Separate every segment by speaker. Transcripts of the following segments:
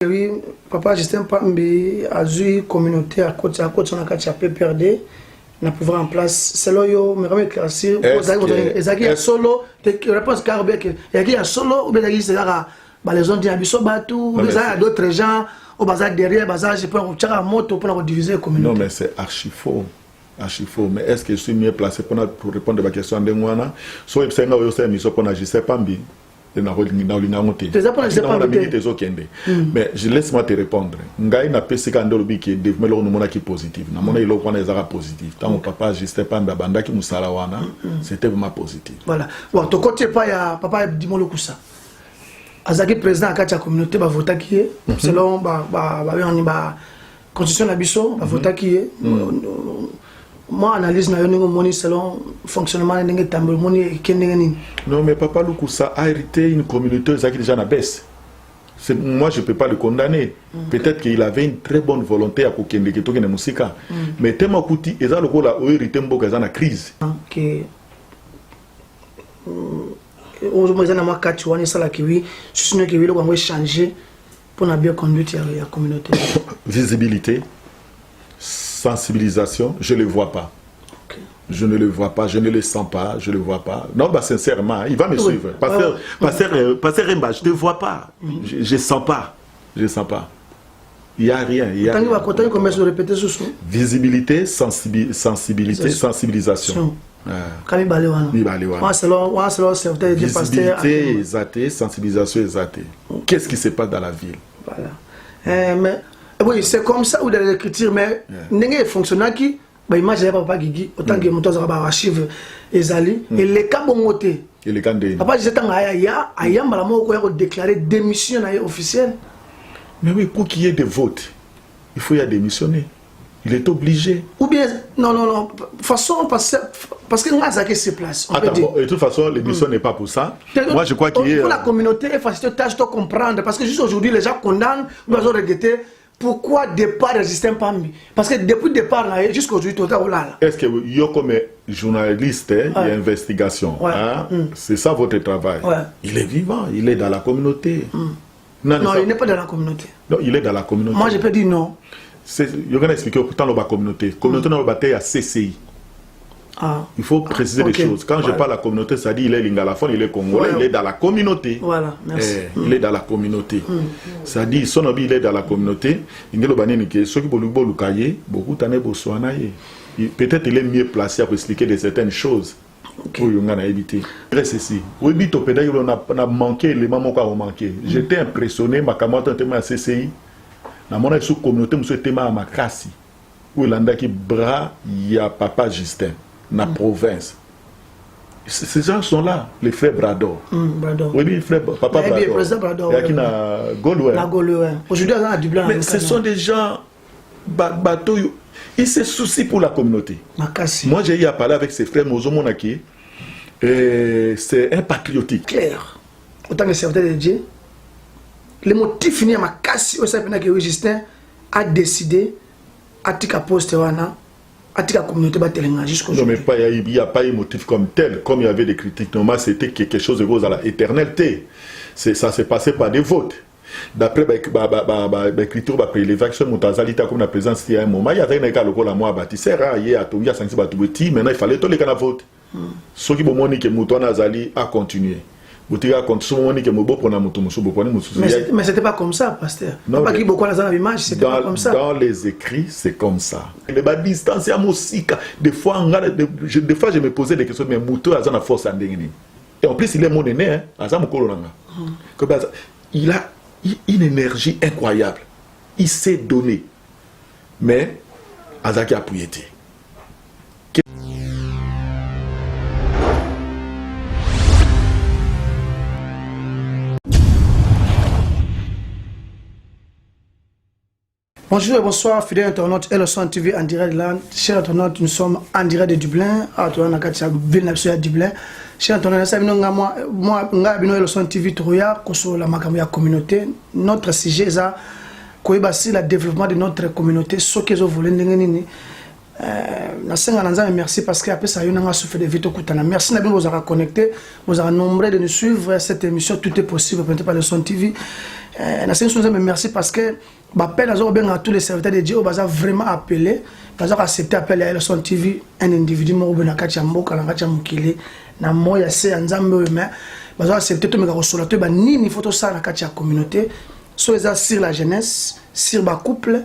Speaker 1: Oui, papa Justin Pambi a eu communauté à côté on a catché PPRD na pouvoir en place c'est là yo me remet éclaircir ezaki solo réponse carbe que il y a solo ou bien c'est là les gens disent biso batou ou bien d'autres gens au bazar derrière bazar je peux tirer moto pour diviser la communauté.
Speaker 2: Non mais c'est archi faux. Mais est-ce que je suis mieux placé pour répondre à la question de moi? So il s'est ngao yo miso pour Justin Pambi. Mais je laisse-moi te répondre. Ngai na pesi ka ndolobi ki développement no mona ki positif. Na mona ilo kwana ezaka positif. Tant mon papa Justin Pambi abandaki musala wana, c'était vraiment positif. Voilà.
Speaker 1: Bon, to côté pas ya papa Dimolo Kusa. Azaki président akati ya communauté ba vota ki selon ba constitution na biso ba vota ki moi analyse na yoningo moni selon fonctionnement ndenge tambol moni kendenge nini.
Speaker 2: Non mais papa Lukusa a hérité une communauté qui déjà na baisse. Moi je peux pas le condamner. Peut-être qu'il avait une très bonne volonté à kokende ke tokene musika. Mais tema kuti eza lokola o hérité mboka eza na crise.
Speaker 1: OK. Au moins na makati wani sala kiwi, susino kiwi lo ngwe changer pour na bien conduite ya communauté.
Speaker 2: Visibilité. Sensibilisation, je ne le vois pas. Okay. Je ne le vois pas, je ne le sens pas, je ne le vois pas. Non, bah, sincèrement, il va me suivre. Pasteur Remba, je ne te vois pas. Je ne sens pas. Je ne sens pas. Il n'y a rien. Visibilité, sensibilité, sensibilisation. Visibilité, exaté, sensibilisation, exaté. Qu'est-ce qui se passe dans la ville?
Speaker 1: Voilà. Mais oui, c'est comme ça ou dans l'écriture, mais n'est-ce pas fonctionnant qui, bah image là papa Guigui, autant que mon temps va archive Ezali et les cas bon côté.
Speaker 2: Et les cas de.
Speaker 1: Papa j'étais en aya malamo ko déclarer démission officielle.
Speaker 2: Mais oui, pour qu'il y ait des votes, il faut y aller démissionner. Il est obligé.
Speaker 1: Ou bien non, façon parce que nous avons ces places.
Speaker 2: Attends, bon, de toute façon, l'émission n'est pas pour ça. Moi, je crois qu'il y a.
Speaker 1: Pour la communauté, il faut tâche de comprendre parce que juste aujourd'hui, les gens condamnent, nous avons regretté. Pourquoi départ résistant Pambi? Parce que depuis le départ, jusqu'à aujourd'hui, tout est là.
Speaker 2: Est-ce que vous, comme journaliste, il y a investigation, c'est ça votre travail? Il est vivant, il est dans la communauté.
Speaker 1: Non, il n'est pas dans la communauté.
Speaker 2: Non, il est dans la communauté.
Speaker 1: Moi, je peux dire non.
Speaker 2: Je vais expliquer pourtant la communauté. La communauté n'a pas à CCI. Il faut préciser les choses. Quand je parle de la communauté, ça dit il est lingalaphone, il est congolais, il est dans la communauté.
Speaker 1: Voilà, merci.
Speaker 2: Il est dans la communauté. Ça dit son ami il est dans la communauté. Peut-être il est mieux placé pour expliquer de certaines choses. Pour éviter. Reste ici. Oui, on a manqué les moments qu'on a manqué. J'étais impressionné, ma camarade était à CCI. Dans mon communauté, je suis à Makassi. Où il y a bras, il y a papa Justin. Dans la province. Ces gens sont là, les frères Brador. Oui, les frères papa Brador. Il y a Gaulois.
Speaker 1: Aujourd'hui, on a du blanc.
Speaker 2: Mais ce sont des gens bateaux. Ils se soucient pour la communauté. Moi, j'ai eu à parler avec ses frères Mozomonaki. C'est un patriotique.
Speaker 1: Clair. Autant que serviteur de Dieu, le motif fini à Makassi, au sein que Justin a décidé à tika poste wana. La communauté
Speaker 2: non, mais il n'y a pas un motif comme tel. Comme il y avait des critiques, normalement, c'était quelque chose de rose à l'éternité. Ça s'est passé par des votes. D'après l'écriture, l'élection de Moutazalita, comme la présence, il y a un moment, il y avait un cas local à moi, bâtisseur, il y a Tonga, maintenant il fallait tous les cas vote. Ce qui m'a dit que Moutazali a continué. Mais
Speaker 1: c'était pas comme ça, pasteur. Non, pas c'était pas comme ça.
Speaker 2: Dans les écrits, c'est comme ça. Les distance, des fois, je me posais des questions, mais Mouto a une force. Et en plus, il est mon aîné. Il a une énergie incroyable. Il sait donner. Mais, Azaki a priété.
Speaker 1: Bonjour et bonsoir, fidèles internautes Elson TV en direct de là. Chers internautes, nous sommes en direct de Dublin. À ville nationale de Dublin. Chers internautes, moi, Elson TV, Troya, la communauté. Notre sujet, c'est le développement de notre communauté. Ce que vous voulez, merci parce qu'après ça, on a souffert de vite. Merci de nous avoir connectés. Vous avez nombreux de nous suivre cette émission. Tout est possible par Elson TV. merci parce que l'appel à tous les serviteurs de Dieu, ils ont vraiment appelé, ils ont accepté l'appel à Elson TV, un individu qui a été na moya se nzambe mais ils ont accepté tout mais ni photo ça na la communauté sur la jeunesse, sur le couple,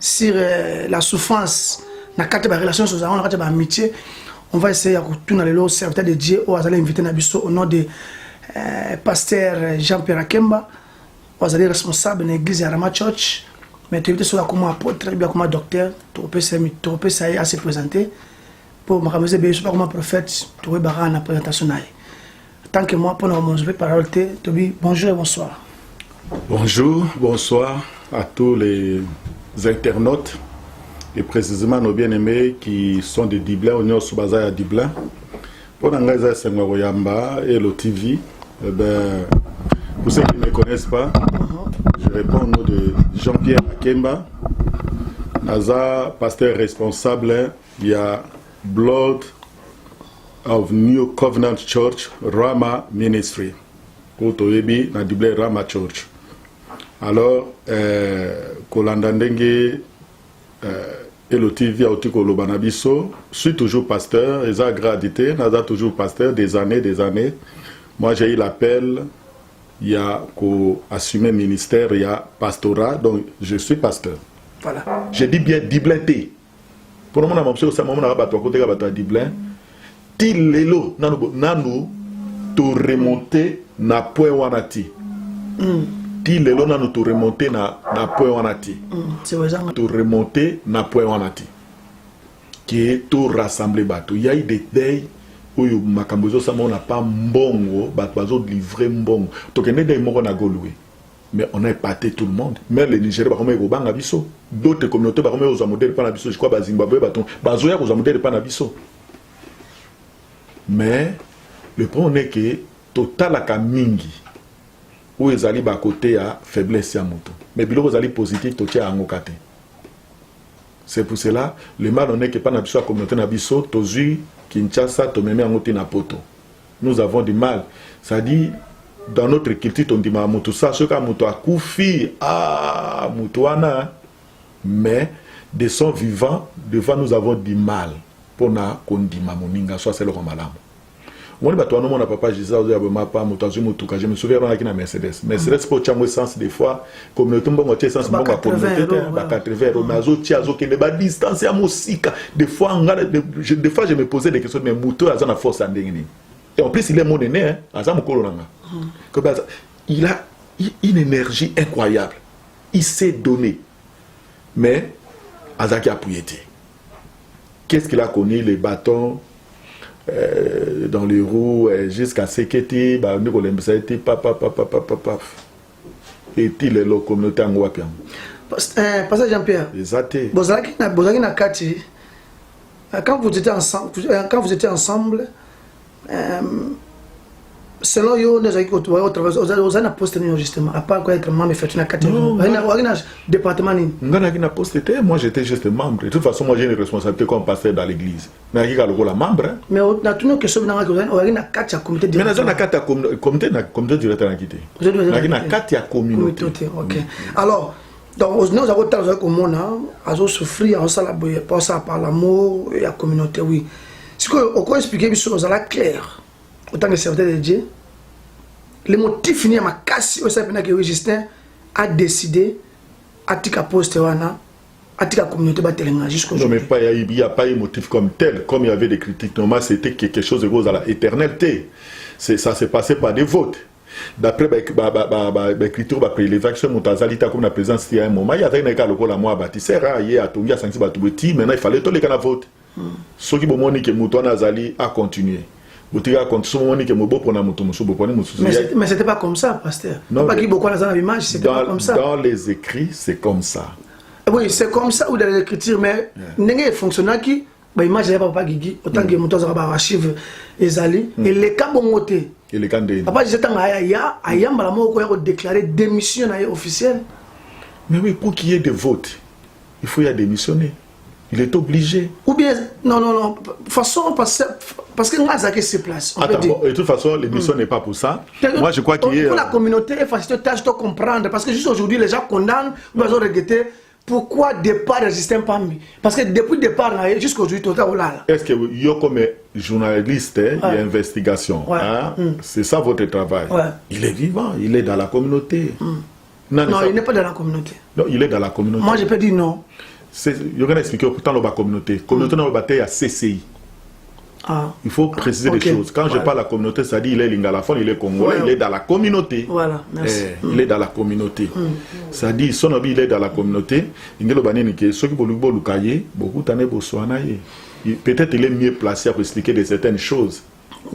Speaker 1: sur la souffrance, na la relation sociale, na la amitié. On va essayer de retourner le serviteur de Dieu ou à inviter au nom de pasteur Jean-Pierre Akemba. Vous êtes responsable de l'église de Rama Church, mais tu es comme apôtre, comme docteur, tu peux se présenter pour me ramener bien sûr comme prophète, tu peux barrer la présentation. Tant que moi, pour nous montrer parole, tu dis bonjour et bonsoir.
Speaker 2: Bonjour, bonsoir à tous les internautes et précisément nos bien-aimés qui sont de Dublin, Union Subaza à Dublin. Pour l'Angaïza Sengoyamba et le TV, pour ceux qui ne me connaissent pas, je réponds au nom de Jean-Pierre Akemba, Naza, pasteur responsable, il y a Blood of New Covenant Church, Rama Ministry, pour Toyebi, na Dublin Rama Church. Alors, Kolandandenge et le TV Autiko Lobanabiso, je suis toujours pasteur, et ça gradité, Naza toujours pasteur des années. Moi j'ai eu l'appel, il y a qu'au assumer ministère, il y a pastorat, donc je suis pasteur.
Speaker 1: Voilà.
Speaker 2: Je dis bien Dublin T. Pour le moment, je suis à Dublin. Til lelo, nanu, to remonter na point wanati. Ti lelo nanu to remonter na point wanati.
Speaker 1: C'est vrai.
Speaker 2: To remonter na point wanati. Qui est tout rassemblé bateau. Il y a eu des deuils où makambozo ça on n'a pas mbongo, bateau livré mbongo. Donc on est des morts na goloué. Mais on a épaté tout le monde. Même les Nigériens ba comme Obanga biso. D'autres communautés ba comme aux modèles pas na biso, je crois ba Zimbabwe baton. Bazoya aux modèles pas na biso. Mais le problème est que total a mingi où ils allaient à côté à faiblesse à moto. Mais bilo ils allaient positif tout à angokate. C'est pour cela le mal on est que pas na biso communauté na biso tozu Kinshasa to meme angote na poto. Nous avons du mal. Ça dit dans notre culture on dit ma moto ça ce ka moto a koufi ah motoana mais de son vivant devant nous avons du mal. Pona kondima moninga soit c'est le malam. On dit bato non papa Jésus ozo yaboma pa motazu motuka je me souviens on a qui na Mercedes pour chango essence des fois comme le tombo moitié essence bon ba communauté ba 80 euros nazo tiazo ke ne ba distance ya musika des fois je me posais des questions mais moto a na force andengini et en plus il est mon aîné hein azam kolonanga il a une énergie incroyable il s'est donné mais azaki apuyete. Qu'est-ce qu'il a connu les bâtons dans les roues jusqu'à Seketi, et il est la communauté en Wapiam.
Speaker 1: Pasteur Jean-Pierre, quand vous étiez ensemble, selon yo nous avons posté justement à part quoi être membre fait une département
Speaker 2: moi j'étais juste membre de toute façon moi j'ai une responsabilité comme pasteur dans l'église mais il y a le membre
Speaker 1: mais on a tout que sur na kati ya comité
Speaker 2: mais na kati ya comité directeur na kité na kati ya communauté.
Speaker 1: OK alors donc nous avons tant comme on a souffrir en ça par l'amour et la communauté oui ce que on peut expliquer des choses à la claire autant que serviteur de Dieu, le motif fini à ma casse, au sein que Justin a décidé à tika poste wana, à tika communauté batelenga jusqu'au jour.
Speaker 2: Non mais il n'y a pas un motif comme tel, comme il y avait des critiques. Normalement c'était quelque chose de rose à la éternité. Ça s'est passé par des votes. D'après l'écriture, l'élection Montazalita comme la présence il y a un moment, il y a un cas le moi bâtisseur, il y a Tonga Sanksi Batoueti, maintenant il fallait tous les canaux vote. Ceux qui m'ont dit que Moutouana Azali a continué. Mais
Speaker 1: c'était pas comme ça, pasteur. Non, pas c'était pas comme ça.
Speaker 2: Dans les écrits, c'est comme ça.
Speaker 1: Oui, c'est comme ça ou dans l'écriture, mais n'est fonctionnant qui image ya papa Gigi autant que moto za ba archive ezali et les cas bongoté.
Speaker 2: Et les cas de
Speaker 1: papa j'étais en aya mbala moko ya déclarer démission officielle.
Speaker 2: Mais oui, pour qu'il y ait des votes, il faut y démissionner. Il est obligé.
Speaker 1: Ou bien Non, non, non. De toute façon, parce que nous avons ces places.
Speaker 2: Attends, bon, de toute façon, l'émission n'est pas pour ça. Moi, je crois qu'il y a...
Speaker 1: Pour la communauté, il faut tâche de comprendre. Parce que juste aujourd'hui, les gens condamnent, nous avons regretté pourquoi départ du système PAMBI. Parce que depuis le départ, jusqu'à aujourd'hui, tout est là.
Speaker 2: Est-ce que vous, comme journaliste, il y a investigation, c'est ça votre travail. Il est vivant, il est dans la communauté.
Speaker 1: Non, il n'est pas dans la communauté.
Speaker 2: Non, il est dans la communauté.
Speaker 1: Moi, je peux dire non.
Speaker 2: Je vais expliquer pourtant la communauté. La communauté n'a pas à CCI. Il faut préciser les choses. Quand je parle de la communauté, ça dit il est lingalaphone, il est congolais, il est dans la communauté.
Speaker 1: Voilà, merci.
Speaker 2: Il est dans la communauté. Ça dit son avis, il est dans la communauté. Peut-être il est mieux placé pour expliquer de certaines choses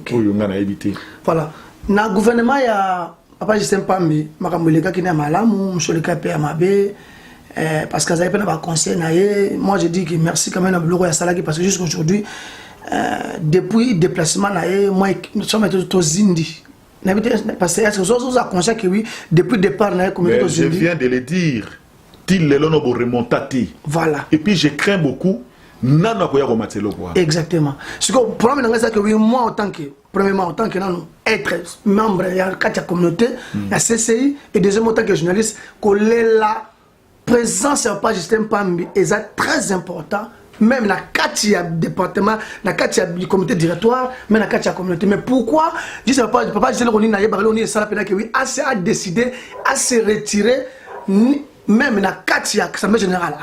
Speaker 2: pour éviter.
Speaker 1: Voilà. Dans le gouvernement, il y a Papa Justin Pambi, Makamboleka qui n'est pas là, monsieur le capé Amabé, parce que ça a pas conseil. Moi, je dis que merci quand même à Bloro et à Salaki parce que jusqu'à aujourd'hui, depuis le déplacement, moi, nous sommes tous Zindi. Parce que est-ce que vous avez conscience que oui, depuis le départ,
Speaker 2: je viens de le dire. Il est là, remontati.
Speaker 1: Voilà.
Speaker 2: Et puis je crains beaucoup.
Speaker 1: Exactement. Ce que le problème c'est que oui, moi, premièrement, en tant que être membre de la communauté, la CCI, et deuxièmement, en tant que journaliste, que la présence de Papa Justin Pambi est très important. Même dans le département, dans le comité directoire, même dans la communauté. Mais pourquoi Papa Justin Pambi a décidé à se retirer, même dans le général.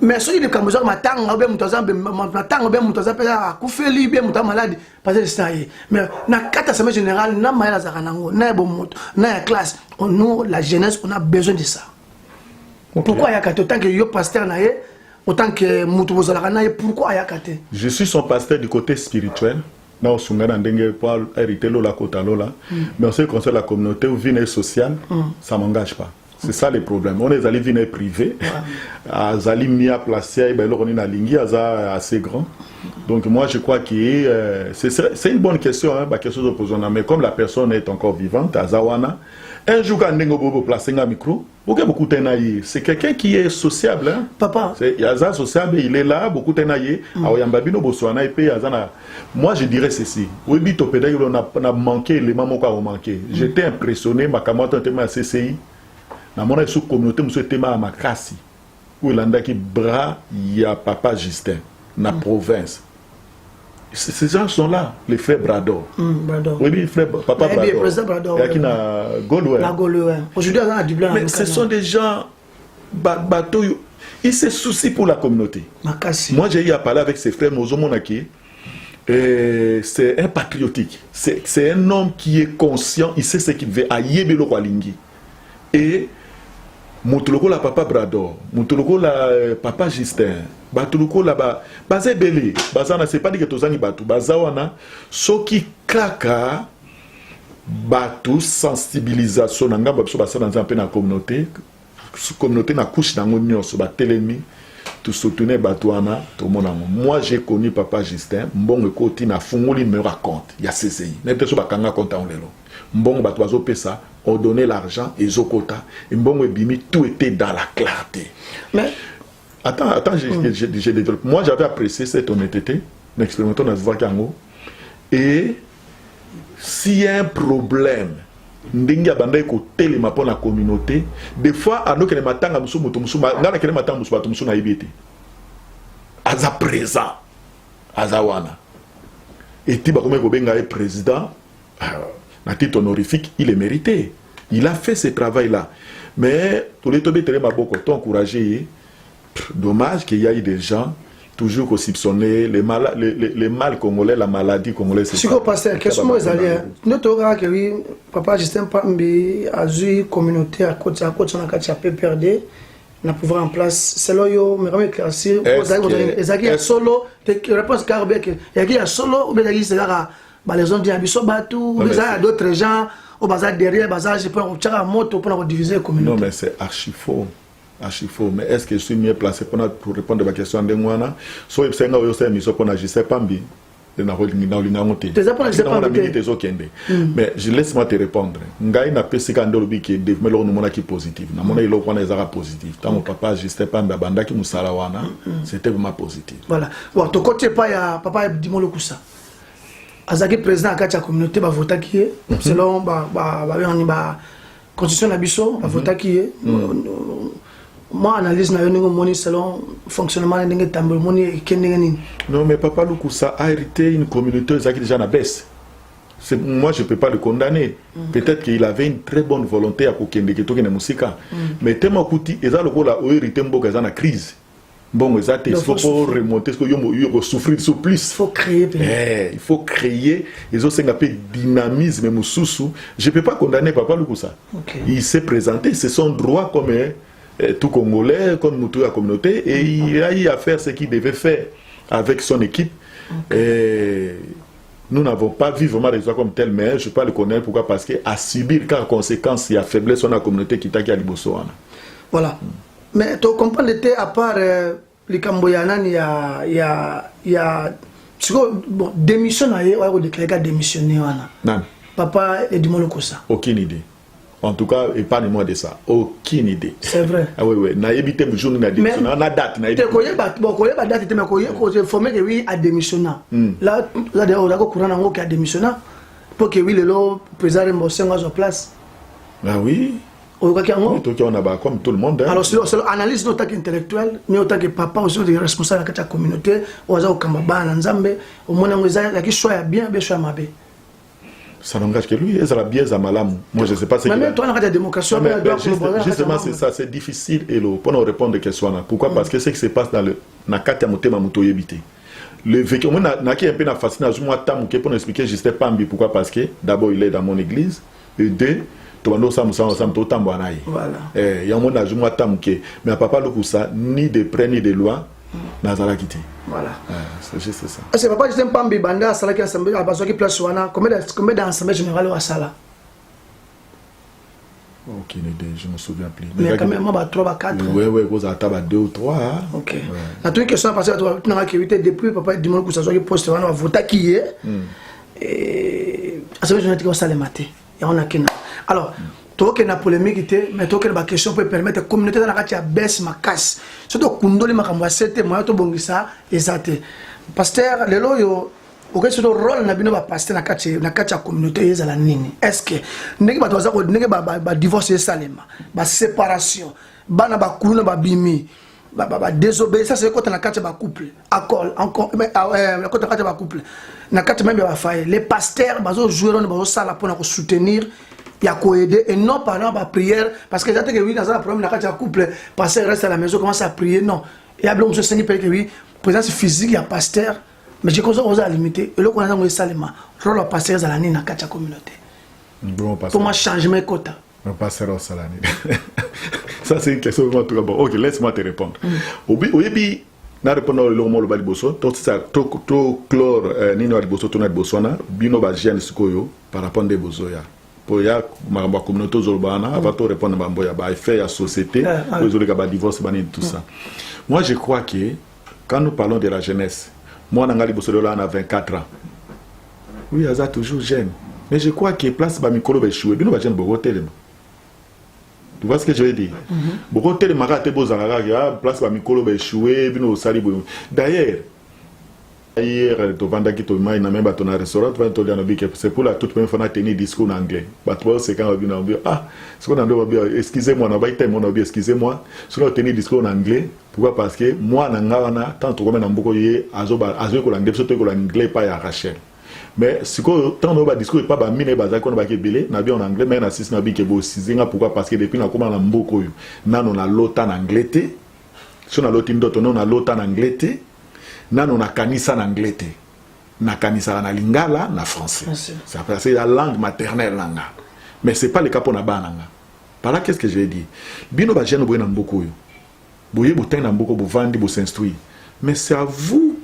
Speaker 1: Mais ceux qui ont besoin de malade, parce que c'est mais dans le général, dans la classe, nous, la jeunesse, on a besoin de ça. Pourquoi il y a autant que yo pasteur autant que pourquoi il y a
Speaker 2: Je suis son pasteur du côté spirituel. Non, pour hériter la côte lola. Mais en ce qui concerne la communauté ou vie sociale, ça ne m'engage pas. C'est ça le problème. On est allé venir privé. Azali Mia placé, on est lingi assez grand. Donc moi je crois que c'est une bonne question, hein, question de poser. Mais comme la personne est encore vivante, Azawana, un jour quand on a placé un micro, c'est quelqu'un qui est sociable. Hein? Papa. Il est sociable, il est là, beaucoup de moi je dirais ceci. Oui, on a manqué, les mamans ont manqué. J'étais impressionné, ma camarade était à CCI. Dans mon communauté, je suis à Makassi, où il y a bras, il y a Papa Justin, dans la province. Ces gens sont là, les frères Brador. Oui, les frères Papa Brador. Il y a qui na Gaulois. Aujourd'hui, on a du blanc. Mais ce sont des gens, bateau, ils se soucient pour la communauté. Moi, j'ai eu à parler avec ses frères Mozo Monaki. C'est un patriotique. C'est un homme qui est conscient, il sait ce qu'il veut. Ayebelo Kwalingi. Et Moutoloko la Papa Brador, Moutoloko la Papa Justin, Batuloko la Bazé Belé, Bazana, c'est pas dit que Tozani Batu, Bazawana, Soki Kaka, Batu, sensibilisation, Nanga Babso Basa dans un peu dans la communauté na couche dans l'union, sur Batelemi, tout soutenir Batouana, tout le monde. Moi j'ai connu Papa Justin, Mbong Koti na Fungoli me raconte, il y a CCI, n'était pas Bakanga compte en l'élo. Mbong Batouazo Pesa, on donnait l'argent et Zokota, et Mbong et Bimi, tout était dans la clarté. Mais attends, j'ai développé. Moi j'avais apprécié cette honnêteté, l'expérimentation dans Zvakango, et s'il y a un problème, ndinga bandai ko telema pour la communauté, des fois ando que les matanga musu mutu musu ngana que les matanga musu batu musu na ibiti aza présent azawana et tiba comme Gobenga est président na titre honorifique, il est mérité, il a fait ce travail là, mais tous les tobé telema boko to encouragé. Dommage qu'il y ait des gens toujours soupçonner les mal congolais, la maladie congolaise.
Speaker 1: Si vous passez, qu'est-ce que vous allez nous avons que oui, Papa Justin Pambi a eu communauté à côté on a qu'à PPRD, na pouvoir en place. C'est là yo, mais comment éclaircir Ezaki solo, réponse Carbek, il y a solo ou bien c'est là les gens disent biso batu, ou bien d'autres gens au bazar derrière, bazar je peux tirer moto pour diviser la communauté.
Speaker 2: Non mais c'est archi faux. Mais est-ce que je suis mieux placé pour répondre à ma question de moi? Soit je suis pour Justin Pambi. mais je laisse-moi te répondre. Ngai na pesi ka ndolo bi ki développement no mona ki positif. Na mona ilo kwana ezaka positif. Tant mon papa juste pas mbanda ki musala wana, c'était vraiment positif.
Speaker 1: Voilà. Bon, to côté pas ya papa Dimolo Kusa. Azaki président akati ya communauté ba vota ki selon ba constitution na biso ba vota ki moi analyse na yo ningo moni selon fonctionnement ndenge tambol moni kendenge nini.
Speaker 2: Non mais papa Lukusa a hérité une communauté qui déjà na baisse. Moi je peux pas le condamner. Peut-être qu'il avait une très bonne volonté à kokende ke tokene musika. Mais tellement kuti eza lokola o hérité mboka eza na crise. Bon, il faut pas remonter, il faut souffrir sur plus.
Speaker 1: Il faut créer.
Speaker 2: Il faut créer. Ils ont un peu de dynamisme. Je ne peux pas condamner Papa Lukusa. Il s'est présenté, c'est son droit comme tout Congolais, comme toute la communauté, et il a eu à faire ce qu'il devait faire avec son équipe. Et nous n'avons pas vu vraiment des gens comme tel, mais je ne peux pas le connaître. Pourquoi? Parce qu'à subir, car conséquence, il y a faiblesse dans la communauté qui t'a qui a liboso.
Speaker 1: Voilà. Mais tu comprends, à part les Camboyanan, il y a bon, démission, il y a déclaré démissionner.
Speaker 2: Non.
Speaker 1: Papa et Dimolo Kusa.
Speaker 2: Aucune idée. En tout cas, épargne-moi de ça. Aucune idée.
Speaker 1: C'est vrai.
Speaker 2: Ah oui, oui. Na évité le jour où on a démissionné. On a date.
Speaker 1: Tu connais pas date, mais tu es formé que oui, a démissionné. Là, on a courant qui a démissionné. Pour que oui, le président Mbosé soit en place.
Speaker 2: Ah oui. Oui, on a comme tout le monde.
Speaker 1: Alors, c'est l'analyse en tant qu'intellectuel, mais en tant que papa, aussi, des responsables de la communauté, au Kambaba, en Nzambe, au moins, il y a qui soit bien, bien soit mal.
Speaker 2: Ça n'engage que lui, il a bien Zamalam. Moi, je ne sais pas ce qu'il a.
Speaker 1: Mais toi, on a des démocraties.
Speaker 2: Justement, c'est ça, c'est difficile pour nous répondre à question. Pourquoi? Parce que ce qui se passe dans le Nakati Amotema Mutoyebite. Le vécu, on a un peu fasciné, pour nous expliquer, je ne sais pas pourquoi. Parce que d'abord, il est dans mon église, et deux, voilà. Il y a un monde mais papa Lukusa, ni de près ni de loin, Nazara quitté.
Speaker 1: Voilà.
Speaker 2: C'est juste ça.
Speaker 1: C'est papa, je t'aime pas Mbibanda, à Sala qui assemblée, à Basoki Place Wana, combien d'assemblées générales au Sala?
Speaker 2: Aucune idée, je ne me souviens plus.
Speaker 1: Mais quand même, moi, 3 4.
Speaker 2: Oui, vous avez 2 ou 3.
Speaker 1: Ok. La toute question, parce que tu as évité depuis papa Dimolo Kusa, qui poste Wana, va voter qui est. Et assemblée générale au Sala maté. Et on a qu'un. Alors, tu as une polémique, mais tu as une question pour permettre à la communauté de la baisse ma casse. Surtout Kundoli Makamwasete, moi, tu bongisa, exacté. Pasteur, le loyo, au cas où le rôle n'a pas pasteur na kacha communauté est la nini. Est-ce que n'est pas toi ça que n'est pas divorce salema, ba séparation, bana ba kuluna ba bimi, ba désobéissance c'est quand na kacha ba couple, accord encore mais quand na kacha ba couple, na kacha même ba faille. Les pasteurs bazo jouer on bazo sala pour na soutenir. Il y a quoi aider et non par la prière parce que j'attends que oui dans un problème quand il y a couple pasteur reste à la maison commence à prier non il y a besoin de se que oui présence physique il y a pasteur mais j'ai cosa à limiter et là on a dans le salement rôle de pasteur à la nina kacha communauté
Speaker 2: bon pasteur
Speaker 1: comment changer mes quotas
Speaker 2: un pasteur au salani ça c'est une question vraiment tout d'abord. OK, laisse-moi te répondre oui na répondre le mot le baliboso tout ça tout chlore nino baliboso to na bosona bino ba gène sikoyo par rapport des bozoya pour ya ma communauté zolbana avant de répondre mamboya ba effet ya société pour les gars divorce bani tout ça. Moi je crois que quand nous parlons de la jeunesse moi nangali bosola a 24 ans oui aza toujours jeune mais je crois que place ba mikolo ba choué bino ba jeune bogotelema. Tu vois ce que je veux dire? Bogotelema ka te bozanga ya place ba mikolo ba choué bino sali bo. D'ailleurs hier, tu vas dire que tu as même pas ton restaurant, c'est pour la toute première fois que tu as tenu discours en anglais. C'est quand on a dit, ah, excusez-moi, excusez-moi, si on a tenu discours en anglais, pourquoi? Parce que moi, tant que je beaucoup l'anglais, surtout que l'anglais pas à Rachel. Mais si on a discours, pas mine bazar qu'on va belé, n'a bien en anglais, mais n'assiste n'a bien que beau sizinga pourquoi? Parce que depuis on a commencé à beaucoup, on a l'autre en anglais, si on a l'autre on a l'autre en anglais. Nano na kanisa na anglais na kanisa na lingala na français c'est la langue maternelle langa mais c'est pas le cas pour na bananga par là qu'est-ce que je vais dire bino ba jeune boyena mboko yo boye botin na mboko bo vandi bo s'instruire mais c'est à vous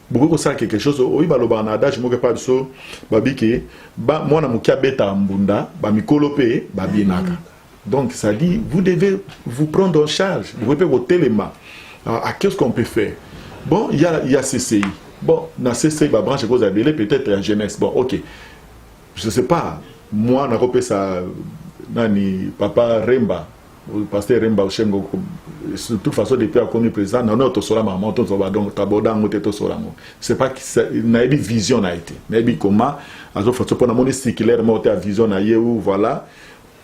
Speaker 2: beaucoup ça quelque chose oyi ba loba na adage mo ke pas so babiki ba mwana mukia beta mbunda ba mikolo pe ba binaka donc ça dit vous devez vous prendre en charge vous pouvez votre téléma à qu'est-ce qu'on peut faire. Bon, il y a CCI. bon na CCI ba branche cause abelé peut-être la jeunesse bon OK je sais pas moi na repé ça nani papa Remba le pasteur Remba Oshengo de toute façon depuis a connu président non autre sola maman to va donc taboda ngote to sola mo c'est pas que na une vision a été na bi comment azo façon pour na moni circulaire mo ta vision na yeu voilà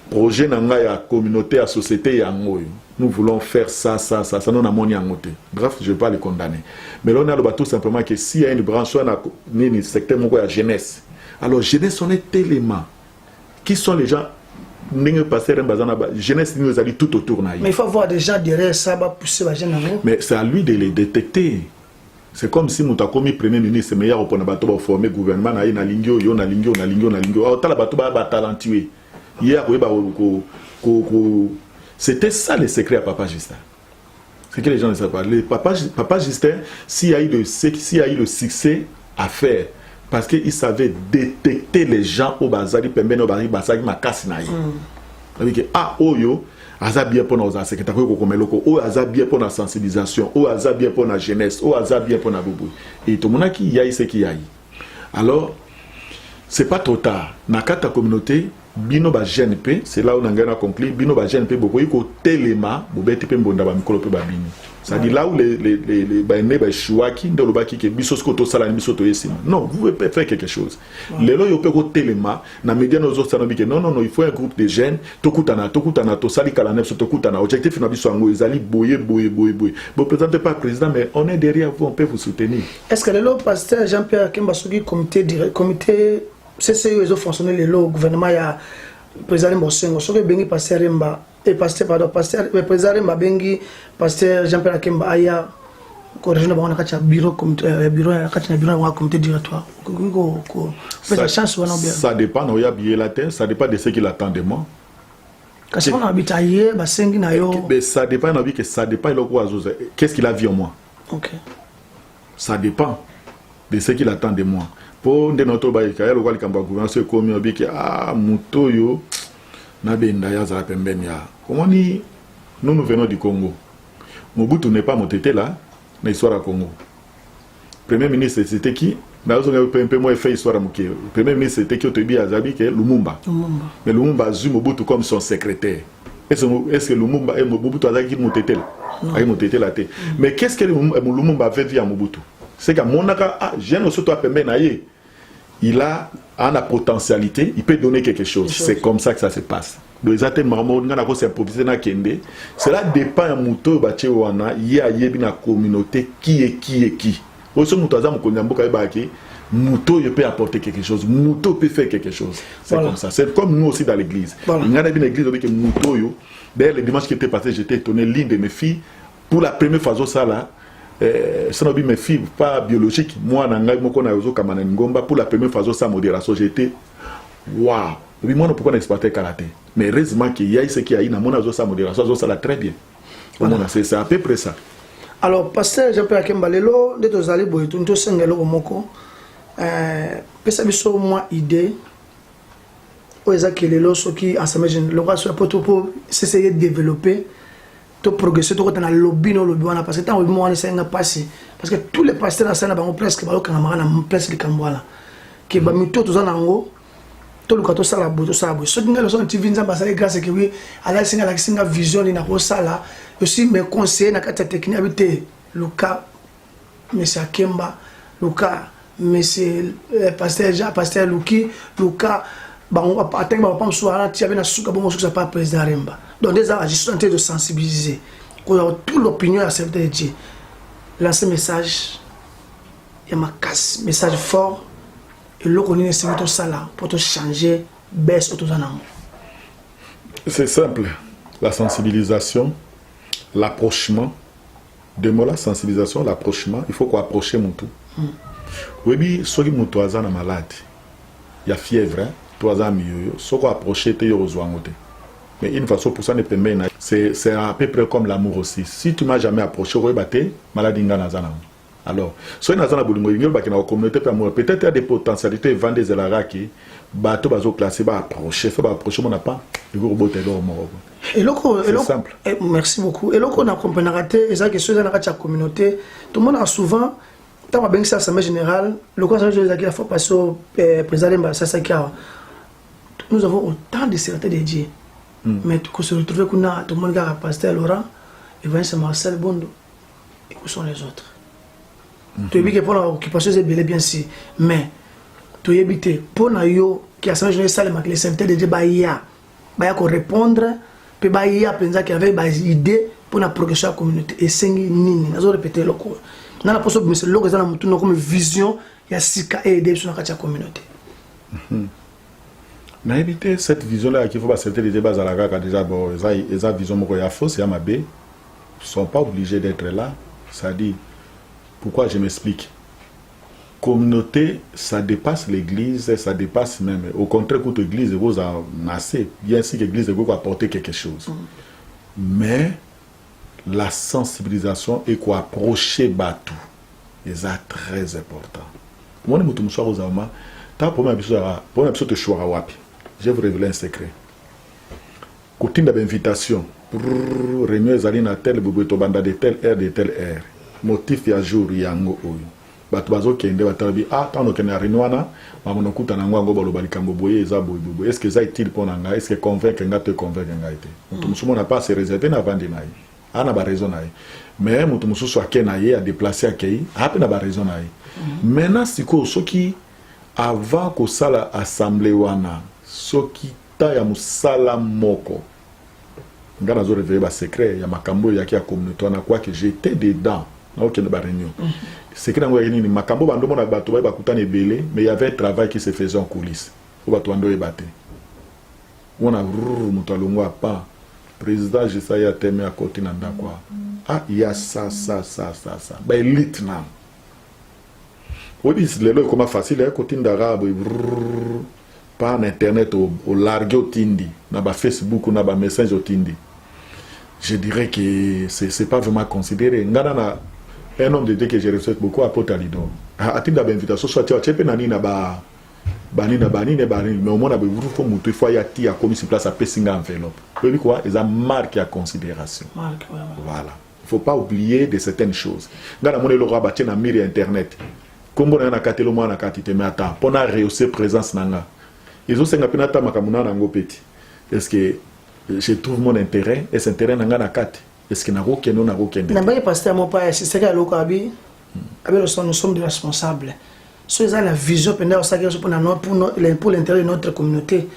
Speaker 2: projet nanga ya communauté à société ya ngoyo nous voulons faire ça non na moni ngote bref je vais pas les condamner mais là on a tout simplement que s'il y a une branche na ni secteur moko ya jeunesse alors jeunesse on est tellement qui sont les gens jeunesse nous a dit tout autour.
Speaker 1: Mais il faut avoir des gens derrière ça va pousser la jeune.
Speaker 2: Mais c'est à lui de les détecter. C'est comme si nous avons commis premier ministre meilleur pour nous former gouvernement na lingio yo na lingio autant la bateau ba talentueux. Hier c'était ça le secret à Papa Justin. C'est que les gens ne savent pas. Papa Justin s'il y a eu le succès à faire parce qu'il savait détecter les gens au bazari pembeni au bazari makasi na ye. C'est-à-dire que ah oyo aza bien pour nos secrétaires ko komeloko o aza bien pour la sensibilisation o aza bien pour la jeunesse o aza bien pour la boubou et tout le monde qui y a ce qui y a. Alors c'est pas trop tard na kata communauté bino ba GNP c'est là où on a compris bino ba GNP beaucoup ko telema bobeti pe mbonda ba mikolo pe ba bini. C'est-à-dire là où les baïnés ba chouaki dans le baki que biso skoto sala biso to yesima. Non, vous pouvez faire quelque chose. Les lois yo pe ko telema na média nos autres sanobi que non il faut un groupe de jeunes tokutana to sali kala nepso tokutana objectif na biso ngo ezali boye. Vous présentez pas président mais on est derrière vous, on peut vous soutenir.
Speaker 1: Est-ce que le pasteur Jean-Pierre Kemba Sogi comité CCI ils ont fonctionné le gouvernement ya président Mosengo soki bengi pasteur Remba et pasteur président Remba bengi pasteur Jean-Pierre Kemba aya ko région ba kacha bureau comité bureau kacha bureau comité directoire ko fait chance wana bien
Speaker 2: ça dépend no ya billet la terre ça dépend de ce qu'il attend de moi
Speaker 1: kasi on habite ailleurs ba sengi na yo
Speaker 2: mais ça dépend no que ça dépend le quoi qu'est-ce qu'il a vu en moi.
Speaker 1: OK
Speaker 2: ça dépend de ce qu'il attend de moi. Pour notre baïka, il y a le gouvernement se commis au bique ah mutoyo na benda ya za pembeni ya. Comment ni nous venons du Congo. Mobutu n'est pas monté là, na histoire à Congo. Premier ministre c'était qui? Na zo peu moi fait histoire muke. Premier ministre c'était qui Otebi Azabi que Lumumba. Mais Lumumba a vu Mobutu comme son secrétaire. Est-ce que Lumumba et Mobutu Azabi monté là? Aïe monté là. Mais qu'est-ce que Lumumba avait vu à Mobutu? C'est que monaka ah jeune surtout à pembeni na ye. Il a la potentialité, il peut donner quelque chose. C'est comme ça que ça se passe. Cela dépend de muto bache wana ya yebi na communauté qui est qui. Aussi muto aza mukonya mboka ebaki muto peut apporter quelque chose, muto peut faire quelque chose. C'est comme ça. C'est comme nous aussi dans l'église. Il y a une église avec muto yo. D'ailleurs le dimanche qui était passé, j'étais étonné l'une de mes filles pour la première fois ça là. Ça mes filles pas biologiques moi pour la première phase ça modération j'étais waouh oui moi pourquoi on exporter karaté mais heureusement qu'il y a ce qui a une mon ça modération ça l'a très bien c'est à peu près ça.
Speaker 1: Alors pasteur Jean-Pierre Kemba lelo de tozali boy tunto sengelo moko pesa biso moi idée o ezaki lelo soki ensemble le roi sur pour essayer de développer to progresser to kotana lobby no lobby wana parce que tant moi on essaie de passer parce que tous les pasteurs dans ça presque ba okanga na place de kambwala ke ba mito to zana ngo to luka to sala bo to sabo so ngelo so TV nzamba sala grâce que oui ala singa la singa vision na ko sala aussi mes conseils na kata technique habité luka monsieur Kemba luka monsieur pasteur Jean pasteur Luki luka on va attendre pas soir tu avais na suka bon ça pas président Remba donc des agissons en train de sensibiliser pour toute l'opinion accepter de Dieu lancer message et ma casse message fort et le connaît c'est tout ça là pour te changer baisse autour d'un amour.
Speaker 2: C'est simple, la sensibilisation, l'approchement de moi la sensibilisation, l'approchement, il faut qu'on approche mon tout. Oui, soit mon toisan est malade, il y a fièvre, hein? Toi amis, soit qu'on approche te yozoangote. Mais une façon pour ça ne peut pas c'est à peu près comme l'amour aussi. Si tu m'as jamais approché, maladie ngana. Alors, soit dans la communauté peut-être il y a des potentialités vendre des elaraki, bateau bazo classé ba approcher, faut approcher mon pas.
Speaker 1: Et c'est simple. Merci beaucoup. Et là on a compris raté, et ça que ceux dans la communauté, tout le monde a souvent tant que bien ça l'Assemblée générale, le conseil de la fois passé au président de Sassaka, nous avons autant de certains dédiés. Mais qu'on se retrouve qu'on a tout le monde a pasteur Laurent, et Vincent Marcel Bondo, et où sont les autres? Tu as vu que pour l'occupation c'est bien si, mais tu as évité pour nous qui a changé ça les serviteurs de Dieu bah qu'on répondre, puis bah il y a pensé qu'il y avait des idées pour la progression de la communauté et c'est nini, nous répété le coup. Dans la possible mais c'est là que ça nous comme vision il y a sika et aider sur la communauté.
Speaker 2: Na éviter cette vision là qu'il faut pas accepter les débats à la gare déjà bon esa vision moko ya fausse ya mabe sont pas obligés d'être là, ça dit pourquoi je m'explique. Communauté, ça dépasse l'église, ça dépasse même. Au contraire, quand l'église vous a nassé, bien sûr que l'église vous apporter quelque chose. Mais la sensibilisation et quoi approcher Batou, c'est très important. Moi, je me suis dit, je vais vous révéler un secret. Quand il y a une invitation, réunion à tel, de telle heure, motif ya jour yango oyo. Bato bazokende batalabi tant okende na réunion mamono kuta na ngwango baloba likambo boye eza boye est-ce que ça est-il pour nga est-ce que convaincre nga te convaincre nga été mutu musumo na pas se réserver na vandi na ye ana ba raison na ye mais mutu mususu akena ye a déplacer akei ape na ba raison na ye maintenant siko soki avant ko sala assemblée wana soki ta ya musala moko nga nazo révéler ba secret ya makambo ya ki ya communauté wana quoi que j'étais dedans ok na ba réunion c'est que dans le makambo bando mona bato ba kutana ebele mais il y avait un travail qui se faisait en coulisses au bato ando ebate on a muto alongwa pa président Jesaya teme à côté na ndakwa il y a ça ba élite na on dit le comment facile à côté d'arabe par internet au largué au tindi na ba Facebook na ba message au tindi je dirais que c'est pas vraiment considéré ngana na un homme de Dieu que je respecte beaucoup à Potalido. A titre d'invitation, soit tu as nani na ba bani mais au moins na buru faut mutu faut ya ti a commis sur place à pessinga enveloppe. Vous voyez quoi? Ils ont marqué à considération. Voilà. Il faut pas oublier de certaines choses. Ngana mone lo rabatté na mire internet. Kombo na katelo mo na katite mais attends, pour na rehausser présence nanga. Ils ont senga penata makamuna na ngo petit. Est-ce que je trouve mon intérêt et cet intérêt nanga na kati? Est-ce que nous n'avons aucun
Speaker 1: intérêt? Pasteur, mon père, c'est que nous sommes des responsables. Si vous avez la vision pour l'intérêt de notre communauté,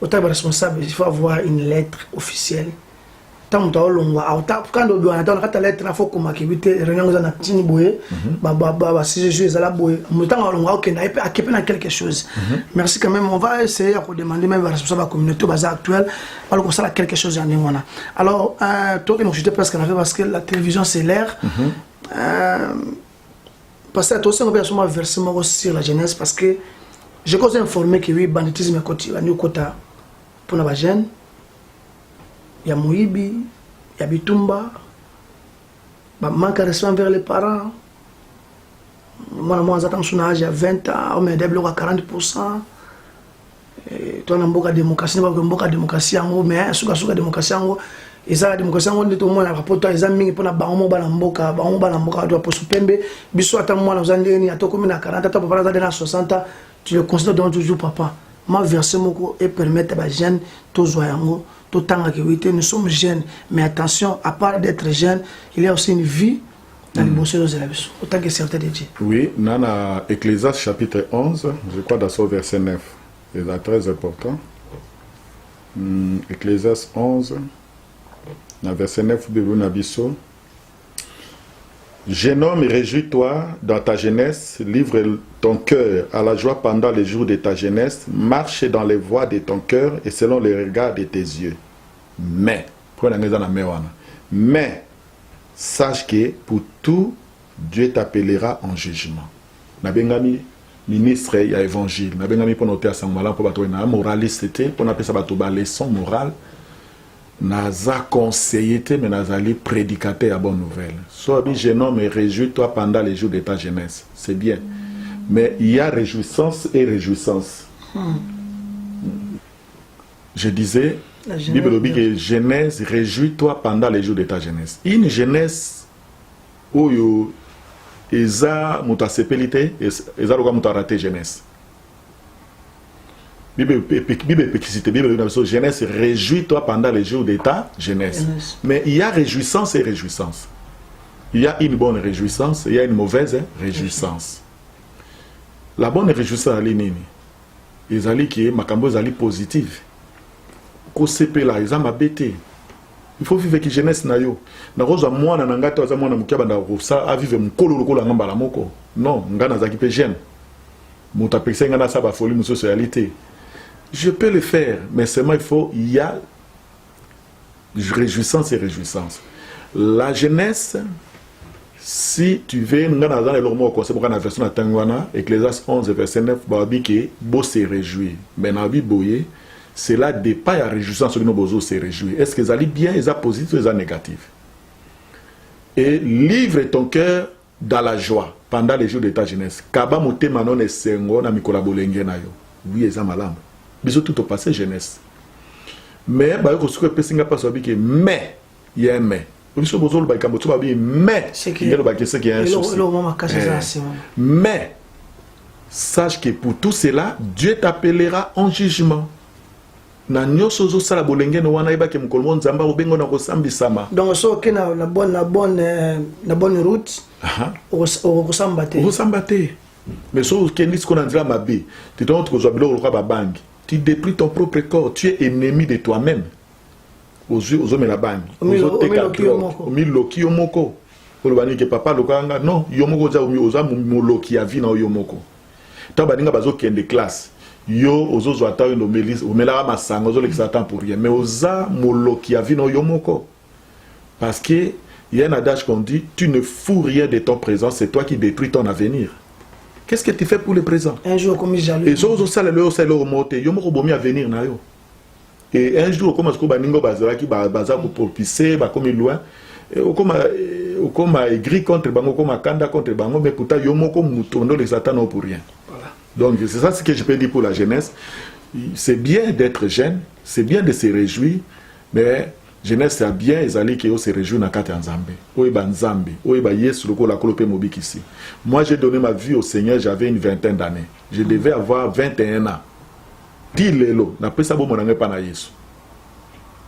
Speaker 1: autant que responsable, il faut avoir une lettre officielle. Tant que vous avez une lettre, il faut que vous ayez quelque chose. Merci quand même. On va essayer de demander même à responsable de la communauté actuelle alors qu'on a quelque chose. Alors, toi qui nous jeté presque parce que la télévision c'est l'air. Parce que toi aussi on va sûrement verser sur la jeunesse parce que je suis informé que oui, banditisme est continu pour la jeune. Il y a Moïbi, il y a Bitumba, il manque de respect envers les parents. Moi, j'attends son âge à 20 ans, on m'a débloqué à 40%. Toi, on a beaucoup de démocratie, beaucoup de démocratie, mais sur la démocratie, et ça, la démocratie, on dit tout le monde, rapport à les amis, pour la baron, balamboka, doit pour Soupembe, bisous à ta moi, nous allons à toi comme à 40 ans, papa, à 60 ans, tu le considères donc toujours papa. Moi, verser mon coup et permettre à les jeunes, tous voyants. Tout temps que nous sommes jeunes, mais attention, à part d'être jeune, il y a aussi une vie dans les bosses de la vie, autant que certains de Dieu.
Speaker 2: Oui, dans Ecclésiaste chapitre 11, je crois dans ce verset 9, c'est très important. Ecclésiaste 11, dans verset 9, jeune homme, réjouis-toi dans ta jeunesse, livre ton cœur à la joie pendant les jours de ta jeunesse, marche dans les voies de ton cœur et selon les regards de tes yeux. Mais, sache que pour tout, Dieu t'appellera en jugement. Nabengami ministre et évangile. Nabengami pour noter à Sangmalan pour battre une moralité, pour appeler ça une leçon morale. Naza conseillé, mais nazali prédicateur à bonne nouvelle. Sois bien jeune homme et réjouis-toi pendant les jours de ta jeunesse. C'est bien. Mais il y a réjouissance et réjouissance. Je disais, la Bible dit que jeunesse, réjouis-toi pendant les jours de ta jeunesse. Une jeunesse où eza moto asepelite eza loka moto raté jeunesse. Bible épicité, Bible jeunesse, réjouis-toi pendant les jours de ta jeunesse. Mais il y a réjouissance et réjouissance. Il y a une bonne réjouissance et il y a une mauvaise réjouissance. La bonne réjouissance est nini. Ils allaient qui est makambo zali positive. Ko sepela ils ma bêté. Il faut vivre avec jeunesse na yo. Na roza mwana na ngata za mwana mukia banda rosa a vivre mukolo lokola ngamba la moko. Non, ngana zaki pe jeune. Muta pekse ngana sa ba folie muso socialité. Je peux le faire, mais seulement il y a réjouissance et réjouissance. La jeunesse, si tu veux, nous avons le mot conseil pour la version de Tangwana, Ecclésiaste 11, verset 9, Babi beau se réjouir. Mais dans la Bible, c'est là des pas à réjouissance sur nos beaux se réjouir. Est-ce qu'ils allaient bien, ils ont positif, ils ont négatif. Et livre ton cœur dans la joie pendant les jours de ta jeunesse. Kaba mote manon et sengo na mikola bolenge na yo. Oui, ils ont malam. Bisous tout au passé jeunesse. Mais bah yo ko pesinga pas so biki mais il y a un mais. Bisous bozolo ba kamboto ba bi mais il y a le baki c'est qu'il y a un souci. Mais sache que pour tout cela Dieu t'appellera en jugement. Na nyoso zo sala bolenge no wana ibake mkolmo nzamba obengo na kosambisama. Donc
Speaker 1: so ke na bonne route. Au kosambate.
Speaker 2: Kosambate. Mais so ke ndis ko ndira mabe. Tu dois te kozabilo ko ba bangi. Tu détruis ton propre corps, tu es ennemi de toi-même. Aux yeux de la banque. Loki yomoko. Olobani ke papa lokanga non, yomoko za oza moloki avi na yomoko. Ta baninga bazo kende classe. Yo ozo ata no melis, o melara masanga ozo lekisa temps pour rien, mais oza moloki avi na yomoko. Parce que il y a un adage qu'on dit tu ne fous rien de ton présent, c'est toi qui détruis ton avenir. Qu'est-ce que tu fais pour le présent?
Speaker 1: Un jour comme jaloux.
Speaker 2: Et so ça le remonter, yo moko bomi avenir na yo. Et un jour comme ce que baningo bazala ki baza ko propicer ba comme loin. Au comme écrit contre bango comme kanda contre bango mais pourtant yo moko mutondo les attend pour rien. Voilà. Donc c'est ça ce que je peux dire pour la jeunesse. C'est bien d'être jeune, c'est bien de se réjouir, mais jeunesse c'est bien ezali que se réjouir na kati nzambe. Oyiba nzambe, oyiba Yesu lokola kolope mobiki ici. Moi j'ai donné ma vie au Seigneur, j'avais une vingtaine d'années. Je devais avoir 21 ans. Dis-le, na pesa bo monanga pa na Yesu.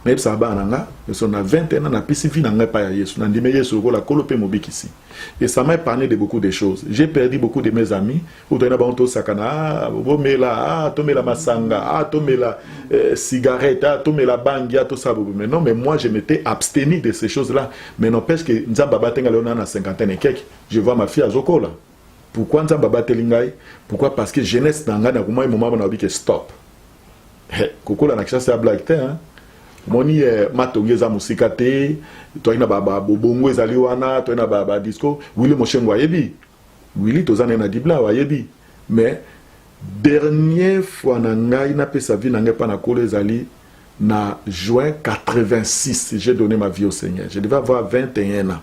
Speaker 2: Mais ça ba nanga, on a 21 ans na pesi vie nanga pa ya Yesu. Na ndime Yesu lokola kolope mobiki ici. Et ça m'a épargné de beaucoup de choses. J'ai perdu beaucoup de mes amis. Ou dona ba onto sakana, bomela, tomela masanga, tomela cigarette, tomela bangia, tout ça. Mais non, mais moi je m'étais abstenu de ces choses-là. Mais n'empêche que nzamba batenga leona na 50 et quelques, je vois ma fille à Zokola. Pourquoi nzamba batelingai? Pourquoi? Parce que jeunesse nanga na kuma moment na que stop. Kokola na kisa c'est blague hein. Moni matongeza musikate to ina baba bobongo ezali wana to ina baba disco Willy Moshengo ayebi Willy tozana na dibla ayebi mais dernière fois na ngai na pesa vie na ngai pa na kolo ezali na juin 86 j'ai donné ma vie au Seigneur. Je devais avoir 21 ans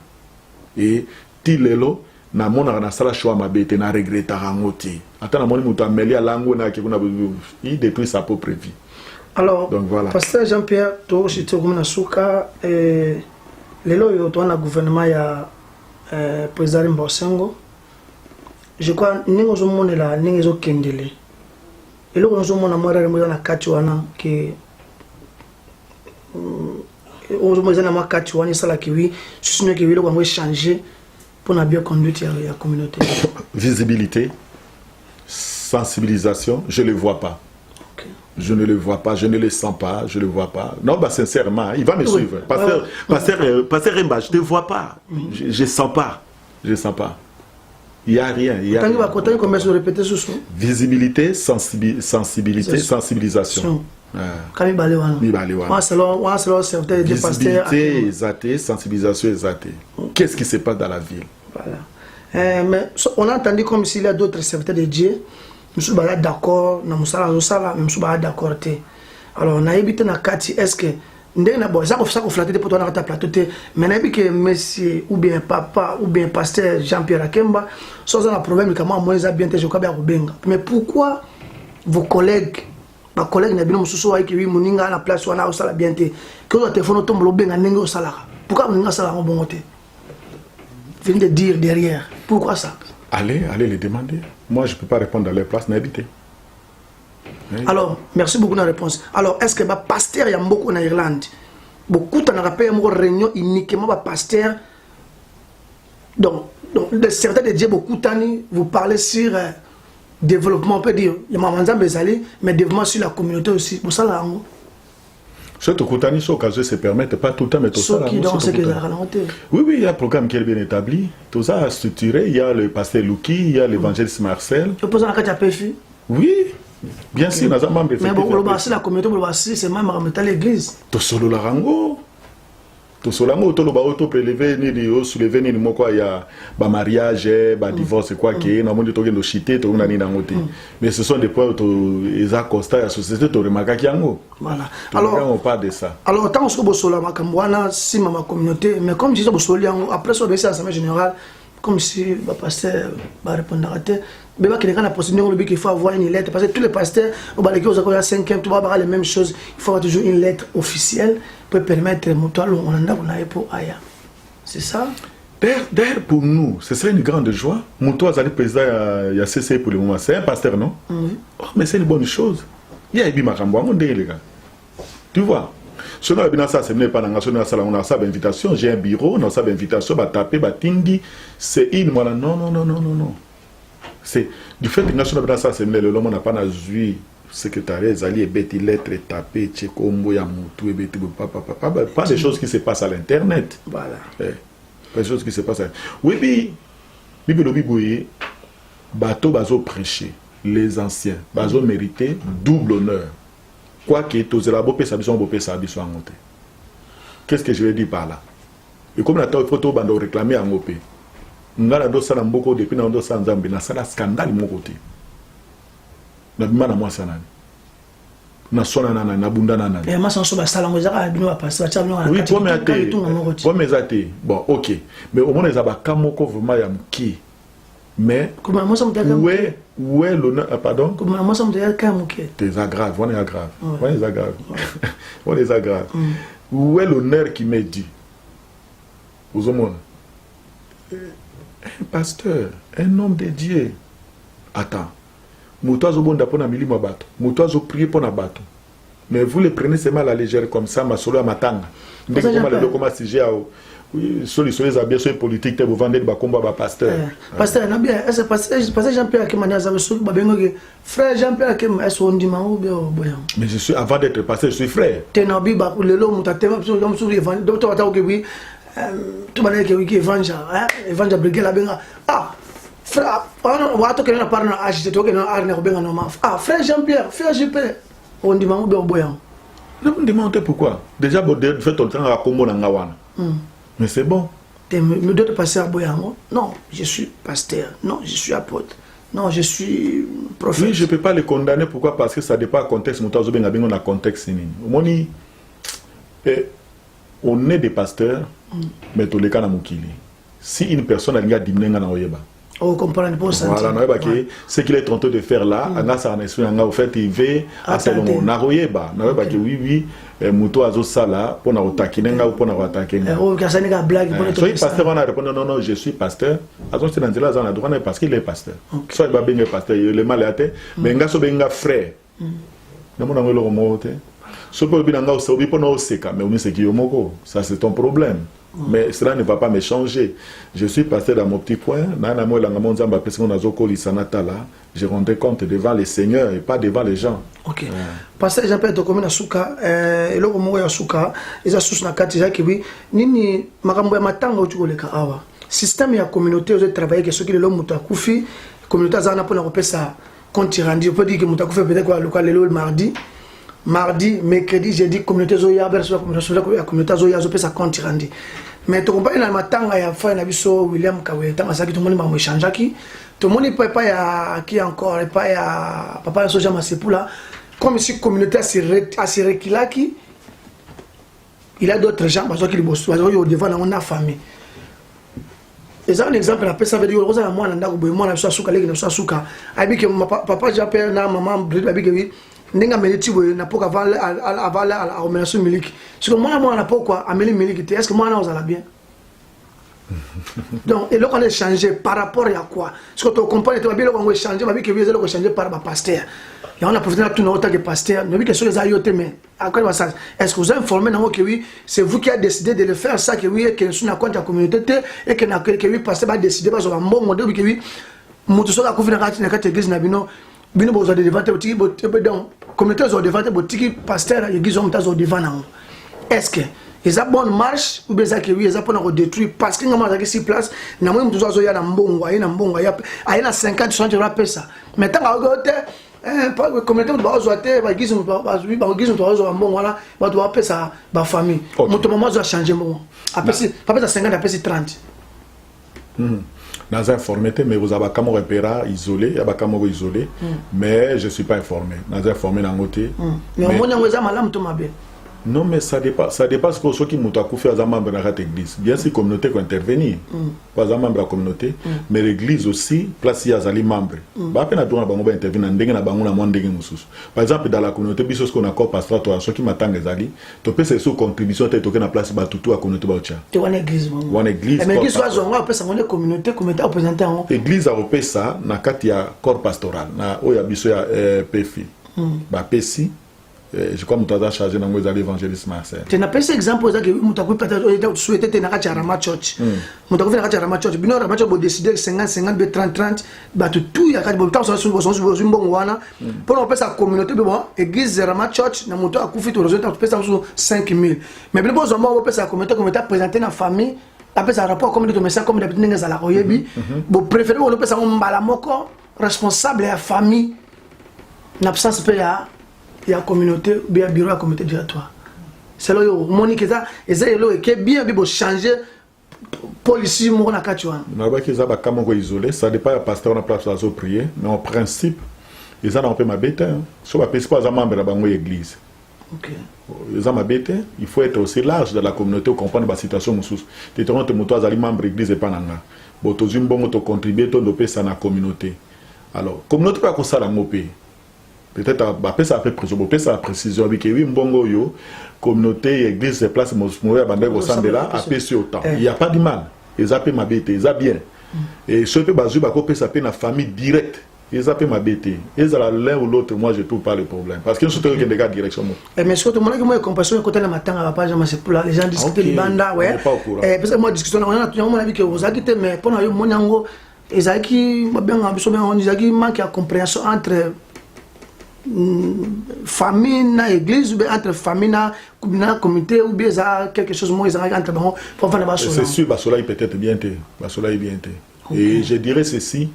Speaker 2: et tilelo na mona na sala choix mabete na regretta rangoti ata na moni mutu ameli alango na kikuna il détruit sa propre vie.
Speaker 1: Alors, voilà. Pasteur Jean-Pierre, toi, je suis comme Souka, et les lois, tu as le gouvernement, il y a président Mbosengo. Je crois que nous avons là, nous avons kendele. Et là, nous avons na katuana qui, nous avons na katuana ça là qui oui, je suis que oui, nous avons changer pour la bien conduite de la communauté. Visibilité,
Speaker 2: sensibilisation, je ne le vois pas. Je ne le vois pas, je ne le sens pas, je ne le vois pas. Non, bah sincèrement, il va me suivre. Pasteur Remba, je ne te vois pas. Je ne sens pas. Je ne sens pas. Il n'y a rien. Visibilité, sensibilité, sensibilisation. Visibilité exatée, sensibilisation exatée. Qu'est-ce qui se passe dans la ville?
Speaker 1: Voilà. Mais on a entendu comme s'il y a d'autres serviteurs de Dieu. Nous sommes d'accord, nous sommes d'accord. Alors, on a évité na kati, est-ce que ça qu'on flatte pour toi dans ta plateau, mais n'a que monsieur ou bien papa ou bien pasteur Jean-Pierre Akemba, sans un problème, comment moi les bien je kabia benga. Mais pourquoi vos collègues, ma collègue n'a bien mususu wa ki muninga na place wana osala bien te, que le téléphone tombe lo benga nengo sala. Pourquoi muninga sala bon côté? viennent de dire derrière. Pourquoi ça?
Speaker 2: Allez les demander. Moi, je ne peux pas répondre à leur place, n'habiter.
Speaker 1: Alors, merci beaucoup de la réponse. Alors, est-ce que le pasteur, il y a beaucoup en Irlande? Beaucoup de rappels, il y a une réunion uniquement de pasteur. Donc certains de Dieu, beaucoup de temps, vous parlez sur développement, on peut dire, il y a mais développement sur la communauté aussi. Pour ça, là,
Speaker 2: ce que se permettent pas tout le temps, mais tout ça. Oui, il y a un programme qui est bien établi. Tout ça structuré. Il y a le pasteur Louki, il y a l'évangéliste Marcel.
Speaker 1: Tu peux dire
Speaker 2: oui, bien sûr, nous avons membre
Speaker 1: mais bon, la communauté, c'est même à l'église.
Speaker 2: Tout solo la rango. Tout solo la rango, tout prélevé, ni soulevé, ni quoi, il y a mariage, divorce, quoi qu'il y ait, nous chité, tout le monde. Mais ce sont des points où ils ont constat la société, tu remarques qu'il y a un mot.
Speaker 1: Voilà.
Speaker 2: Alors, on parle de ça.
Speaker 1: Alors, tant que je suis si ma communauté, mais comme je disais, après ça, c'est l'Assemblée générale, comme si le pasteur va répondre à terre. Mais la procédure, il faut avoir une lettre. Parce que tous les pasteurs, au bas de la 5e, tu vas avoir les mêmes choses. Il faut avoir toujours une lettre officielle pour permettre pour Aya. C'est ça?
Speaker 2: D'ailleurs, pour nous, ce serait une grande joie. Moutoua Zali, président, il y a CC pour le moment. C'est un pasteur, non? Oui. Oh, mais c'est une bonne chose. Il y a Ebi Makambo, les gars. Tu vois? Si on a bien ça, c'est pas dans on a ça d'invitation. J'ai un bureau, on a ça d'invitation, va taper, va tingi. C'est une, voilà. Non. C'est du fait que national dans ça, c'est le monde n'a pas vu secrétariat, Zali et Betty lettre tapée, Tchekombo, Yamoutou et Betty, pas des choses qui se passent à l'internet.
Speaker 1: Voilà.
Speaker 2: Pas des choses qui se passent. Oui, puis, Bibi, bateau bazo prêcher, les anciens, bazo mériter double honneur. Quoi qu'il y ait, tous les beaux ça soit monté. Qu'est-ce que je veux dire par là? Et comme la photo bando réclamer à Mopé. Ngala do sana mboko depuis na ndo sana nzambe na sala scandale mon côté. Na bima na moi sana. Na sona na bunda na.
Speaker 1: Et ma sanso ba sala ngozaka bino ba passer ba tchabino na.
Speaker 2: Oui, comme ezate. Bon, OK. Mais au moins les abaka moko vraiment ya mki. Mais
Speaker 1: comment moi ça me dit
Speaker 2: où est l'honneur pardon?
Speaker 1: Comment moi ça me dit kamuke.
Speaker 2: T'es aggrave, on est aggrave. On est aggrave. On est aggrave. Où est l'honneur qui m'est dit? Aux hommes. Un pasteur, un homme de Dieu. Attends. Moutouazo bon d'appon à milima bateau. Moutouazo prier pour na bateau. Mais vous les prenez seulement à la légère comme ça, ma solo à matanga. Dès que vous commencez à dire, oui, sur les habits, sur les politiques, vous vendez des combat à pasteur.
Speaker 1: Pasteur, bien, est-ce que pasteur Jean-Pierre qui m'a dit, frère Jean-Pierre qui m'a dit, mais
Speaker 2: je suis, avant d'être pasteur, je suis frère.
Speaker 1: Tu es nabi, le long, tu as tellement de docteur, tu m'as dit que évangile briguer la benga. Ah, frère, on va toquer la parole à agiter, toquer la arne au benga normal. Ah, frère Jean-Pierre, on dit maman boyant.
Speaker 2: Je me demande pourquoi. Déjà, vous faites ton temps à Combo Nangawana. Mais c'est bon.
Speaker 1: Tu me dois passer à Boyang. Non, je suis pasteur. Non, je suis apôtre. Non, je suis prophète.
Speaker 2: Oui, je ne peux pas les condamner. Pourquoi? Parce que ça dépend du contexte. On a contexte. On est des pasteurs, mais tous les cas, si une personne a une diminué,
Speaker 1: on comprend pas ça.
Speaker 2: Voilà, ce qu'il est en train de faire là, en fait, il veut à ce moment naroyeba. Oui, Mouto azo sala pour nous attaquer, pour attaquer. Soyez pasteur, on a répondu non, je suis pasteur. Azo c'est dans la zone droit parce qu'il est pasteur. Soit il va bien pasteur, il est mal à terre, mais il a frère. Non, on a le remonté. Ce que vous avez ça c'est ton problème. Mais cela ne va pas me changer. Je suis passé dans mon petit coin. Je rendais compte devant les seigneurs et pas devant les gens.
Speaker 1: Ok. Pasteur Jean-Pierre Tokomi na suka, eloko moko ya suka, eza susu na kati ya kibi, nini makambo ya matanga utukoleka awa. Système ya communauté aux travailler que ceux qui le mutu akufi, communauté azana pona kopesa compte rendu. On peut dire que mutu akufi peut-être quoi le mardi, mercredi, jeudi, communauté zoya, la communauté zoya, zo pesa compte rendu. Mais tu comprends la matanga ya fa na biso William Kawe, tanga saki tout le monde m'a échangé qui. Tout le monde pas ya qui encore pas ya papa soja masepula comme si communauté assuré qu'il a qui il a d'autres gens parce qu'il bosse au devant on a famille. Et ça un exemple la personne veut dire rosa moi nda ko boy moi na so suka leki na so suka abi que papa j'appelle na maman bride abi que oui ninga meliti boy na poka avant la organisation miliki. Parce que moi na poka ameli miliki est-ce que moi na osala bien? Donc, et là, on a changé par rapport à quoi? Parce que tu comprends, tu as bien changé, mais que vous avez changé par le pasteur. Et on a profité de tout notre que pasteur. Nous avons que sur les ayotés, mais à quoi ça? Est-ce que vous avez informé que oui, c'est vous qui avez décidé de le faire, ça, que oui, que sur la compte de la communauté, et que oui, pasteur va décider, parce qu'on a un bon modèle, que oui, nous sommes à couvrir la église, bino bozo de devant te donc communauté zo devant te botiki pasteur église on tazo devant. Est-ce que ils a bonne marche ou bien ça que oui ils a pas na détruire parce que ngama za si place na moi mtu zo ya na mbongo ya na 50 60 euros pesa mais tant à côté pas communauté bozo te ba église ba église to zo mbongo wala ba doit pesa ba famille mtu maman zo changer mbongo apesi pas pesa 50 apesi 30.
Speaker 2: Dans informé, mais vous avez un repéra isolé, il y a un isolé, mais je ne suis pas informé. Dans informé dans côté.
Speaker 1: Mais au moins, vous avez mal à bien.
Speaker 2: Non, mais ça dépasse que ceux qui m'ont fait un membre de l'église. Bien sûr, la communauté peut intervenir, pas un membre de la communauté, mais l'église aussi, place il y a des membres. Pas peine à tout intervenir par exemple, dans la communauté, ce qu'on a encore pastoral, ceux qui m'attendent les alliés, tu peux faire sous contribution, tu peux place tout à communauté.
Speaker 1: Tu vois l'église.
Speaker 2: Une église.
Speaker 1: Mais l'église, on va faire une communauté, communauté représentant.
Speaker 2: L'église a repéré ça, na katia corps pastoral, na oya biso ya PFI. Ba PSI. Je crois que nous avons chargé dans les évangélistes Marcel.
Speaker 1: Tu n'as pas cet exemple que nous avons peut-être souhaité que nous avons Rama Church. Nous avons fait Rama Church. Nous avons décidé de 50, 50, 30, 30. Tout il y a quatre temps sur une bonne wana. Pour nous faire sa communauté, église Rama Church, nous avons fait tout résultat. Nous avons fait 5 000. Mais bien bon, on va faire sa communauté, communauté présenter la famille. Après ça rapport comme de message comme d'habitude nous allons reyebi. Bon préférez on peut ça on balamoko responsable de la famille. N'absence peut là. Il y a communauté ou bien bureau à communauté directoire. C'est là où Monique est là et c'est là que bien bien changer policy mon na kachwa.
Speaker 2: Na ba kiza ba kama ko isolé, ça dépend du pasteur na place à prier, mais en principe ils ont un peu ma bête, so ba pesi pas za membre ba ngo église.
Speaker 1: OK.
Speaker 2: Ils ont ma bête, il faut être aussi large dans la communauté pour comprendre la situation mususu. Tu te rends moto azali membre église et pas nanga. Bo to zimbongo to contribuer to doper ça na communauté. Alors, communauté pas ko ça la ngopé. Peut-être après ça après précision avec oui mbongo yo communauté église se place mouvement bandé au centre de là après sur autant il y a pas de mal ils appellent ma bête ils a bien et ce que bazu ba ko ça peut na famille directe ils appellent ma bête ils à l'un ou l'autre moi je trouve pas le problème parce que nous sommes des gars direction
Speaker 1: mais surtout moi que moi compassion côté la matin à pas jamais c'est pour les gens discuter les banda ouais parce que moi discussion on a tout avis que vous avez mais pour nous monyango ezaki bien on disaki manque à compréhension entre famille na église ou bien entre famille na communauté ou bien ça quelque chose moins entre bon pour faire la base.
Speaker 2: C'est sûr Basola peut-être bien té Basola est bien té et je dirais ceci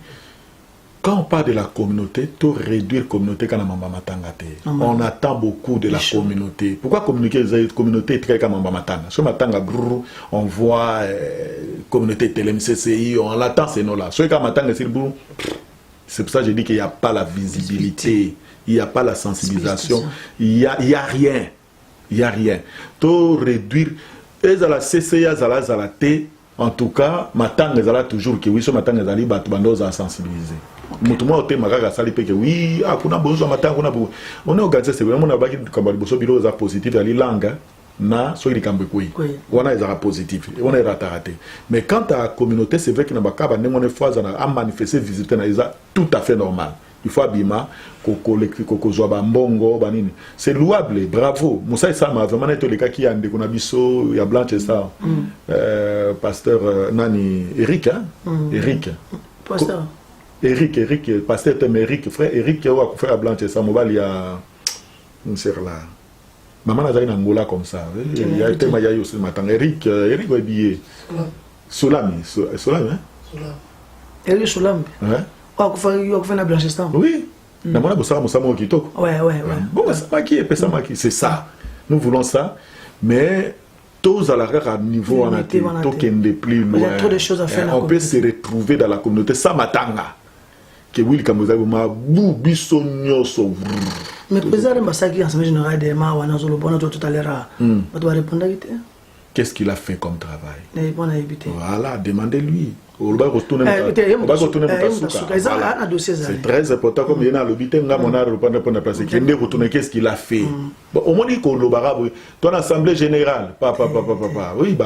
Speaker 2: quand on parle de la communauté tout réduire communauté quand mamba matanga té on attend beaucoup de la communauté pourquoi communiquer les communautés très comme mamba matanga sur matanga on voit communauté TLMCCI on l'attend ces noms là sur quand matanga c'est pour ça que je dis qu'il n'y a pas la visibilité. Il n'y a pas la sensibilisation, il y a rien. Il n'y a rien. Tout réduire, et à la CCA, à la T, en tout cas, maintenant, ils ont toujours que oui, ce matin, ils ont battu à sensibiliser. Mutumo ote magaga sali peke oui, kuna besoin matin, kuna besoin. On est organisé, c'est vraiment on a baki comme le bureau za positif ali langa na so il kambe koi. On a ezara positif, on est raté. Mais quand ta communauté, c'est vrai que na bakaba ndengone fois à manifester visiter na isa tout à fait normal. Il faut abima koko zoba mbongo banini c'est louable bravo Moussa Sama vraiment être le cas qui a ndeko na biso ya Blanche ça pasteur nani Eric hein Eric
Speaker 1: pasteur
Speaker 2: Eric pasteur Eric frère Eric wa ko faire Blanche ça mobile ya monsieur là maman a na Angola comme ça il y a été maya aussi matin Eric va billet Solami hein
Speaker 1: Eric Solami hein oui.
Speaker 2: C'est ça. Nous voulons ça, mais tous à la niveau on a plus loin.
Speaker 1: Il y a trop de choses à faire.
Speaker 2: On peut se retrouver dans la communauté. Ça m'attanga. Que oui, comme vous avez
Speaker 1: mais président Massaki en général des mains on a tout à l'heure. On doit répondre à
Speaker 2: qu'est-ce qu'il a fait comme travail.
Speaker 1: Voilà,
Speaker 2: demandez-lui. C'est très important comme il y a qu'est-ce qu'il a fait. Au moins, ton assemblée générale, oui,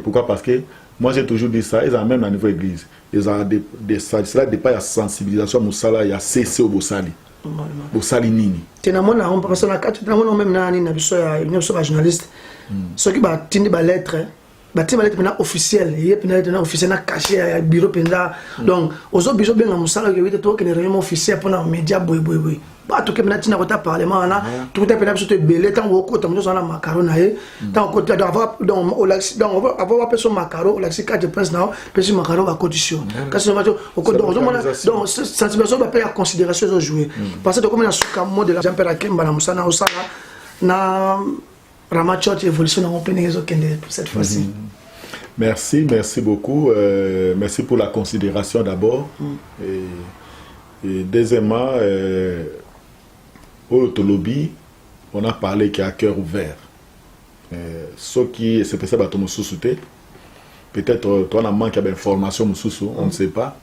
Speaker 2: pourquoi? Parce que moi j'ai toujours dit ça, ils ont même à niveau église, ils ont cela dépend de la sensibilisation, il y a cessé au Bossali. Bossali Nini.
Speaker 1: Tu as même un journaliste, ceux qui ont des lettres. Bâti va être maintenant officiel, il est maintenant officiel, caché à bureau penda. Donc, aux autres bisous bien dans mon salon, il y a des réunions officielles pour les médias, boy. Bah, tout que maintenant tu n'as pas parlement là, tout est pénal sur te belé, tant au côté, nous avons macaron naé, tant au côté d'avoir donc au lax, donc on va avoir personne macaron, au lax quatre prince now, personne macaron à condition. Quand c'est au côté donc sensibilisation va payer à considération de jouer. Parce que comme on a sous comme mot de la Jean-Pierre Akemba na musana au sala na Ramachot évolution en open pour cette fois-ci.
Speaker 2: Merci beaucoup. Merci pour la considération d'abord. Et deuxièmement, au Tolobi, on a parlé qu'il y a un cœur ouvert. Ce qui c'est possible à ton sous-souté. Peut-être toi, on a manqué d'informations, on ne sait pas.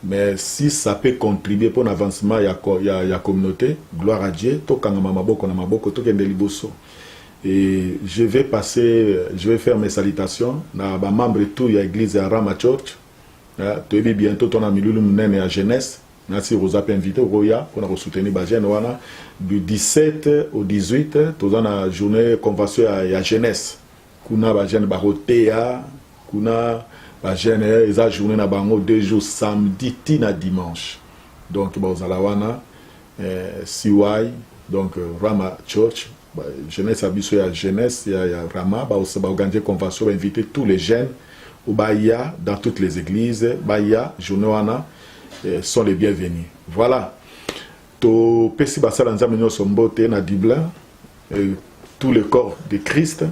Speaker 2: Mais si ça peut contribuer pour l'avancement, il y a la communauté, gloire à Dieu, et je vais faire mes salutations à membres de toute l'église à Rama Church. Tu es bientôt ton ami Lulu à jeunesse. Merci vous avez invité pour soutenir du 17 au 18, tu as la journée convention à jeunesse. Kuna ba jeune barotea, kuna ba jeune eza journée na bango 2 jours samedi tina dimanche. Donc ba ozalawana CY donc Rama Church, jeunesse abiso ya jeunesse ya Rama ba organiser convention ba inviter tous les jeunes au Bahia dans toutes les églises, Bahia journée wana sont les bienvenus. Voilà. To pesi basala nzambe nyoso mbote na Dublin, tout le corps de Christ.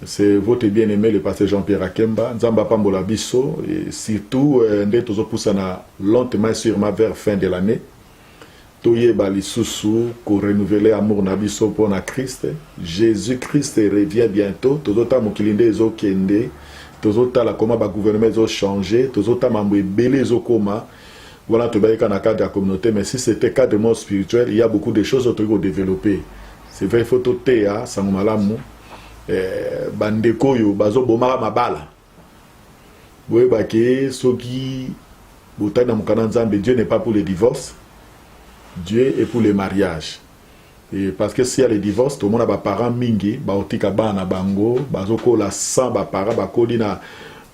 Speaker 2: C'est votre bien-aimé, le pasteur Jean-Pierre Akemba, Nzamba Pambola Bisso, et surtout, nous poussons lentement sûrement vers fin de l'année. Toye Bali Soussou, pour renouveler l'amour Nabiso pour na Christ. Jésus-Christ revient bientôt. Tozota Mokilinde Ezo Kende, Tozota la Koma, gouvernement Ezo changé, Tozota Mamwe Bele Ezo Koma. Voilà, tu vas dans le cadre de la communauté, mais si c'était cadre spirituel, il y a beaucoup de choses à développer. C'est vrai, il faut tout faire, ça nous malamu. Bandeko yo bazo bomara mabala boye bake soki botay na mukana nzambe. Dieu n'est pas pour le divorce, Dieu est pour le mariage. Et parce que s'il y a le divorce, tout le monde a ba parents mingi ba otika bana bango bazo ko la sans ba parents ba ko dina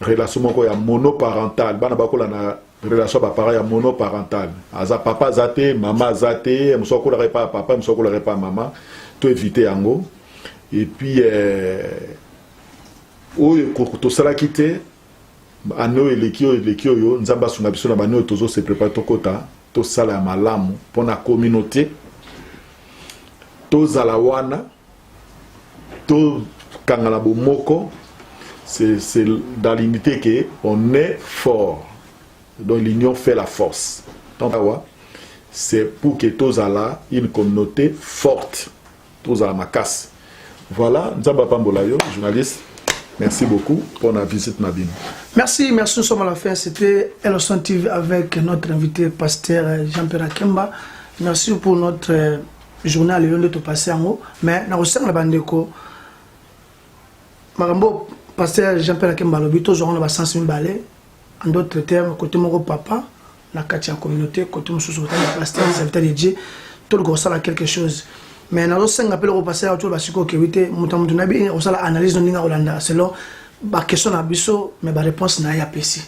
Speaker 2: relation moko ya monoparental bana ba ko la na relation ba parents ya monoparental aza papa zate mama zate msoko la pas papa msoko la pas maman to éviter yango. Et puis, tout ça qui était, ano elekio yo, nzamba sunga biso na bano tozo se prépare tokota, to sala malamu pour la communauté, to zalawana, to kangala bomoko, c'est dans l'unité que on est fort. Donc l'union fait la force. Donc c'est pour que tous ala une communauté forte, tous ala makas. Voilà, Nzamba Pambolayo, journaliste, merci beaucoup pour la visite Nabine.
Speaker 1: Merci, nous sommes à la fin. C'était Eloson TV avec notre invité, pasteur Jean-Pierre Akemba. Merci pour notre journal de tout passé en haut. Mais nous sommes la bandeko. Marambo, pasteur Jean-Pierre Akemba, le but, nous avons sens balai. En d'autres termes, côté mon papa, la quartier communauté, côté mon sous-autant, le pasteur, le serviteur de Dieu, tout le gros ça a quelque chose. Mais nous avons appelé au passé à tout le que oui, nous avons analyse de Hollanda. C'est là, la question à biso, mais la réponse n'a pas été.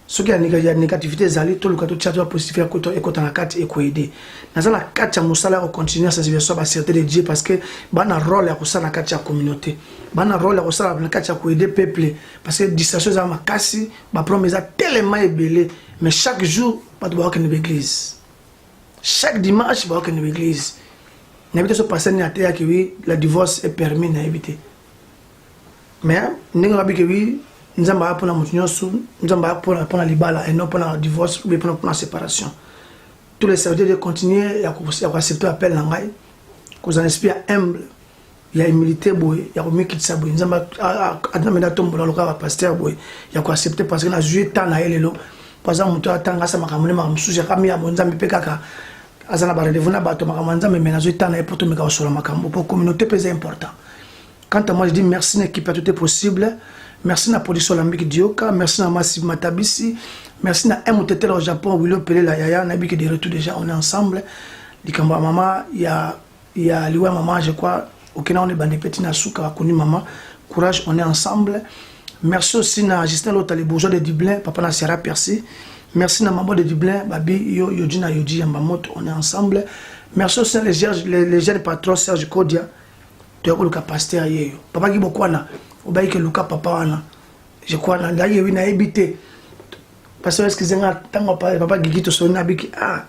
Speaker 1: Ce qui a négativité, tout le cas de chat positif et côté la carte et quoi aider. Dans la carte à Moussala, on continue à sensibiliser à certains de Dieu parce que ban a rôle à ça la carte à communauté. Ban a rôle à ça la carte à quoi aider peuple parce que distraction à ma casse, ma promesse a tellement ébélé, mais chaque jour pas de voir qu'une église. Chaque dimanche pas qu'une église. N'éviter ce passage à terre que oui, le divorce est permis d'éviter. Mais nous avons dit que oui, nous avons pour la motivation, nous avons pour la libala et non pour le divorce ou pour la séparation. Tous les serviteurs de continuer à accepter l'appel langai, cause un esprit humble, il y a humilité boy, il y a remis qui s'abonne, nzamba adna mena tombola loka pasteur boy, il y a quoi accepter parce que na joué tant na elelo. Par exemple, muto atanga sa makamone makamsuja kami ya monzambi pekaka azana ba rendez-vous na bato makamanza mais na joué tant na pour to meka solo makambo pour communauté c'est important. Quant à moi je dis merci à l'équipe, tout est possible. Merci à la production Lambiki Dioka, merci à Massive Matabisi, merci à MOTT au Japon, Willow Pele la Yaya, Nabi qui est de retour déjà, on est ensemble. Dikamba maman, il y a Liwa maman, je crois, au Kenya on est bandé petit Nasuka, a connu maman. Courage, on est ensemble. Merci aussi à Justin Lota, les bourgeois de Dublin, papa na Sierra Percy. Merci à maman de Dublin, Babi, Yojina Yoji, Yambamoto, on est ensemble. Merci aussi à les jeunes patrons, Serge Kodia, tu as le pasteur hier. Papa qui beaucoup na, au bail que Luca papa wana. Je crois na là il a habité. Parce que excusez-moi, tant papa Gigi to sonner biki ah.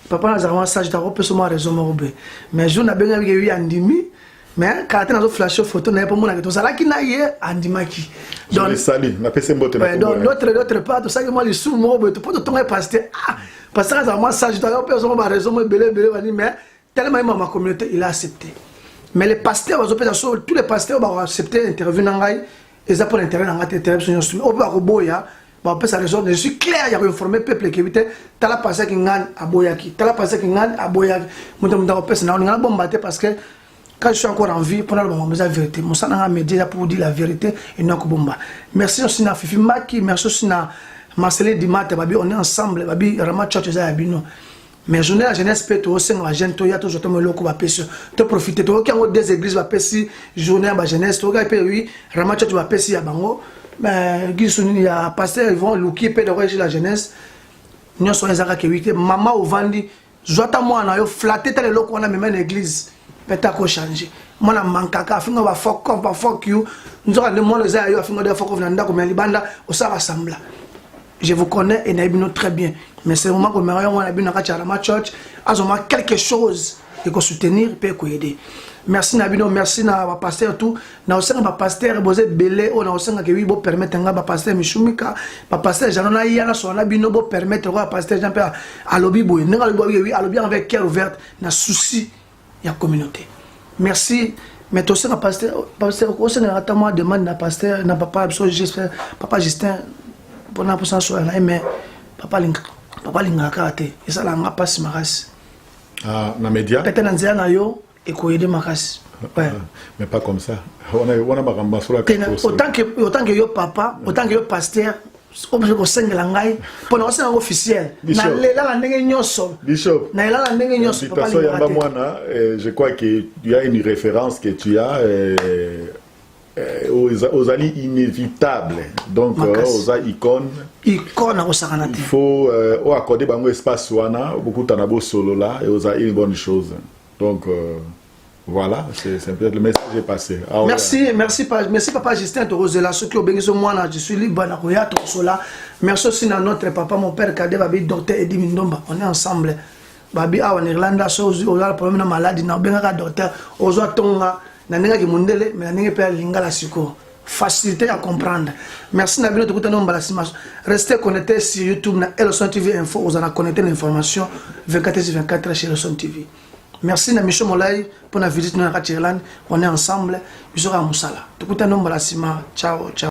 Speaker 1: Papa na zama sage ta repose moi raison morbe. Mais je na benga biki andimi. Mais quand tu as une flash photo, tu n'as pas ça là qui n'a hier andimaki.
Speaker 2: Donc sali, na pese mbote na.
Speaker 1: Donc l'autre part, tout ça que moi les sous morbe, tu peux te tomber pasteur. Ah, parce que zama sage ta repose moi raison moi belé mais tellement ma communauté il a accepté. Mais les pasteurs, tous les pasteurs vont accepter l'interview nangai, ils apprennent l'intérêt dans la interview sur au bas boya, bah peut ça raison, je suis clair, il y a informé peuple qui vite, t'as la pasteur qui gagne à boyaki, t'as la pasteur qui gagne à boyaki, mon on peut ça on a bombarder parce que quand je suis encore en vie, pendant le moment, la vérité, mon sang a médié pour dire la vérité et non que bomba. Merci aussi à Fifi Maki, merci aussi à Marcelé Dimat, babi on est ensemble, babi Rama Church za abino. Mais journée la jeunesse peut aussi la jeune toya toujours te molo ko ba pesi te profiter to ki ngo des églises ba pesi journée ba jeunesse to ga pe oui ramacho ba pesi ya bango mais gisuni ya pasteur ils vont luki pe de la jeunesse nyo so ezaka ke wite mama au vandi jota moi na yo flatter tele loko na même église peut-être ko changer moi na mankaka afinga ba fuck you nzoka le moi les ayo afinga de fuck na ndako mais libanda osaba assembla. Je vous connais et Naibino très bien. Mais c'est le moment que nous avons Church, quelque chose qui peut soutenir et peut aider. Merci Nabino, merci à pasteur tout. Nous avons pasteur Bosé Belé, nous avons permettre à pasteur Michoumika, pasteur Janona Yana, son Nabino permettre à pasteur Jean-Pierre à lobby boy. Nous avons avec cœur ouvert, na souci de la communauté. Merci. Mais aussi pasteur, aussi moi demande à pasteur, na papa, j'espère, papa Justin. Pour ça sur la mais papa linga kate et ça la nga passe makasi
Speaker 2: ah na média
Speaker 1: peut-être nzia na yo et ko aider makasi ouais
Speaker 2: mais pas comme ça on a bakamba sur la
Speaker 1: autant que yo papa autant que yo pasteur obligé ko sengela ngai pour nous officiel na lela ndenge nyoso
Speaker 2: bishop
Speaker 1: na lela ndenge nyoso
Speaker 2: papa linga mwana je crois que il y a une référence que tu as aux alliés inévitables donc aux icônes
Speaker 1: il
Speaker 2: faut accorder un espace beaucoup de solo là et aux une bonne chose donc voilà c'est peut-être le message est passé
Speaker 1: merci papa Justin Torozela ceux qui ont béni moi je suis libre na koya tosola merci aussi à notre papa mon père Kadé babi docteur Edi Mindomba on est ensemble babi en Irlande so on a problème de maladie na benga docteur ozo tonga nanenga ki mundele mais nanenga pe lingala siko facilité à comprendre. Merci Nabino de écouter nos balassimage. Restez connectés sur YouTube na Elson TV Info, vous allez connecter l'information 24/24 chez Elson TV. Merci na Michel Molay pour la visite dans la Irlande. On est ensemble, nous serons à Moussala. Écoutez nos balassimage. Ciao ciao.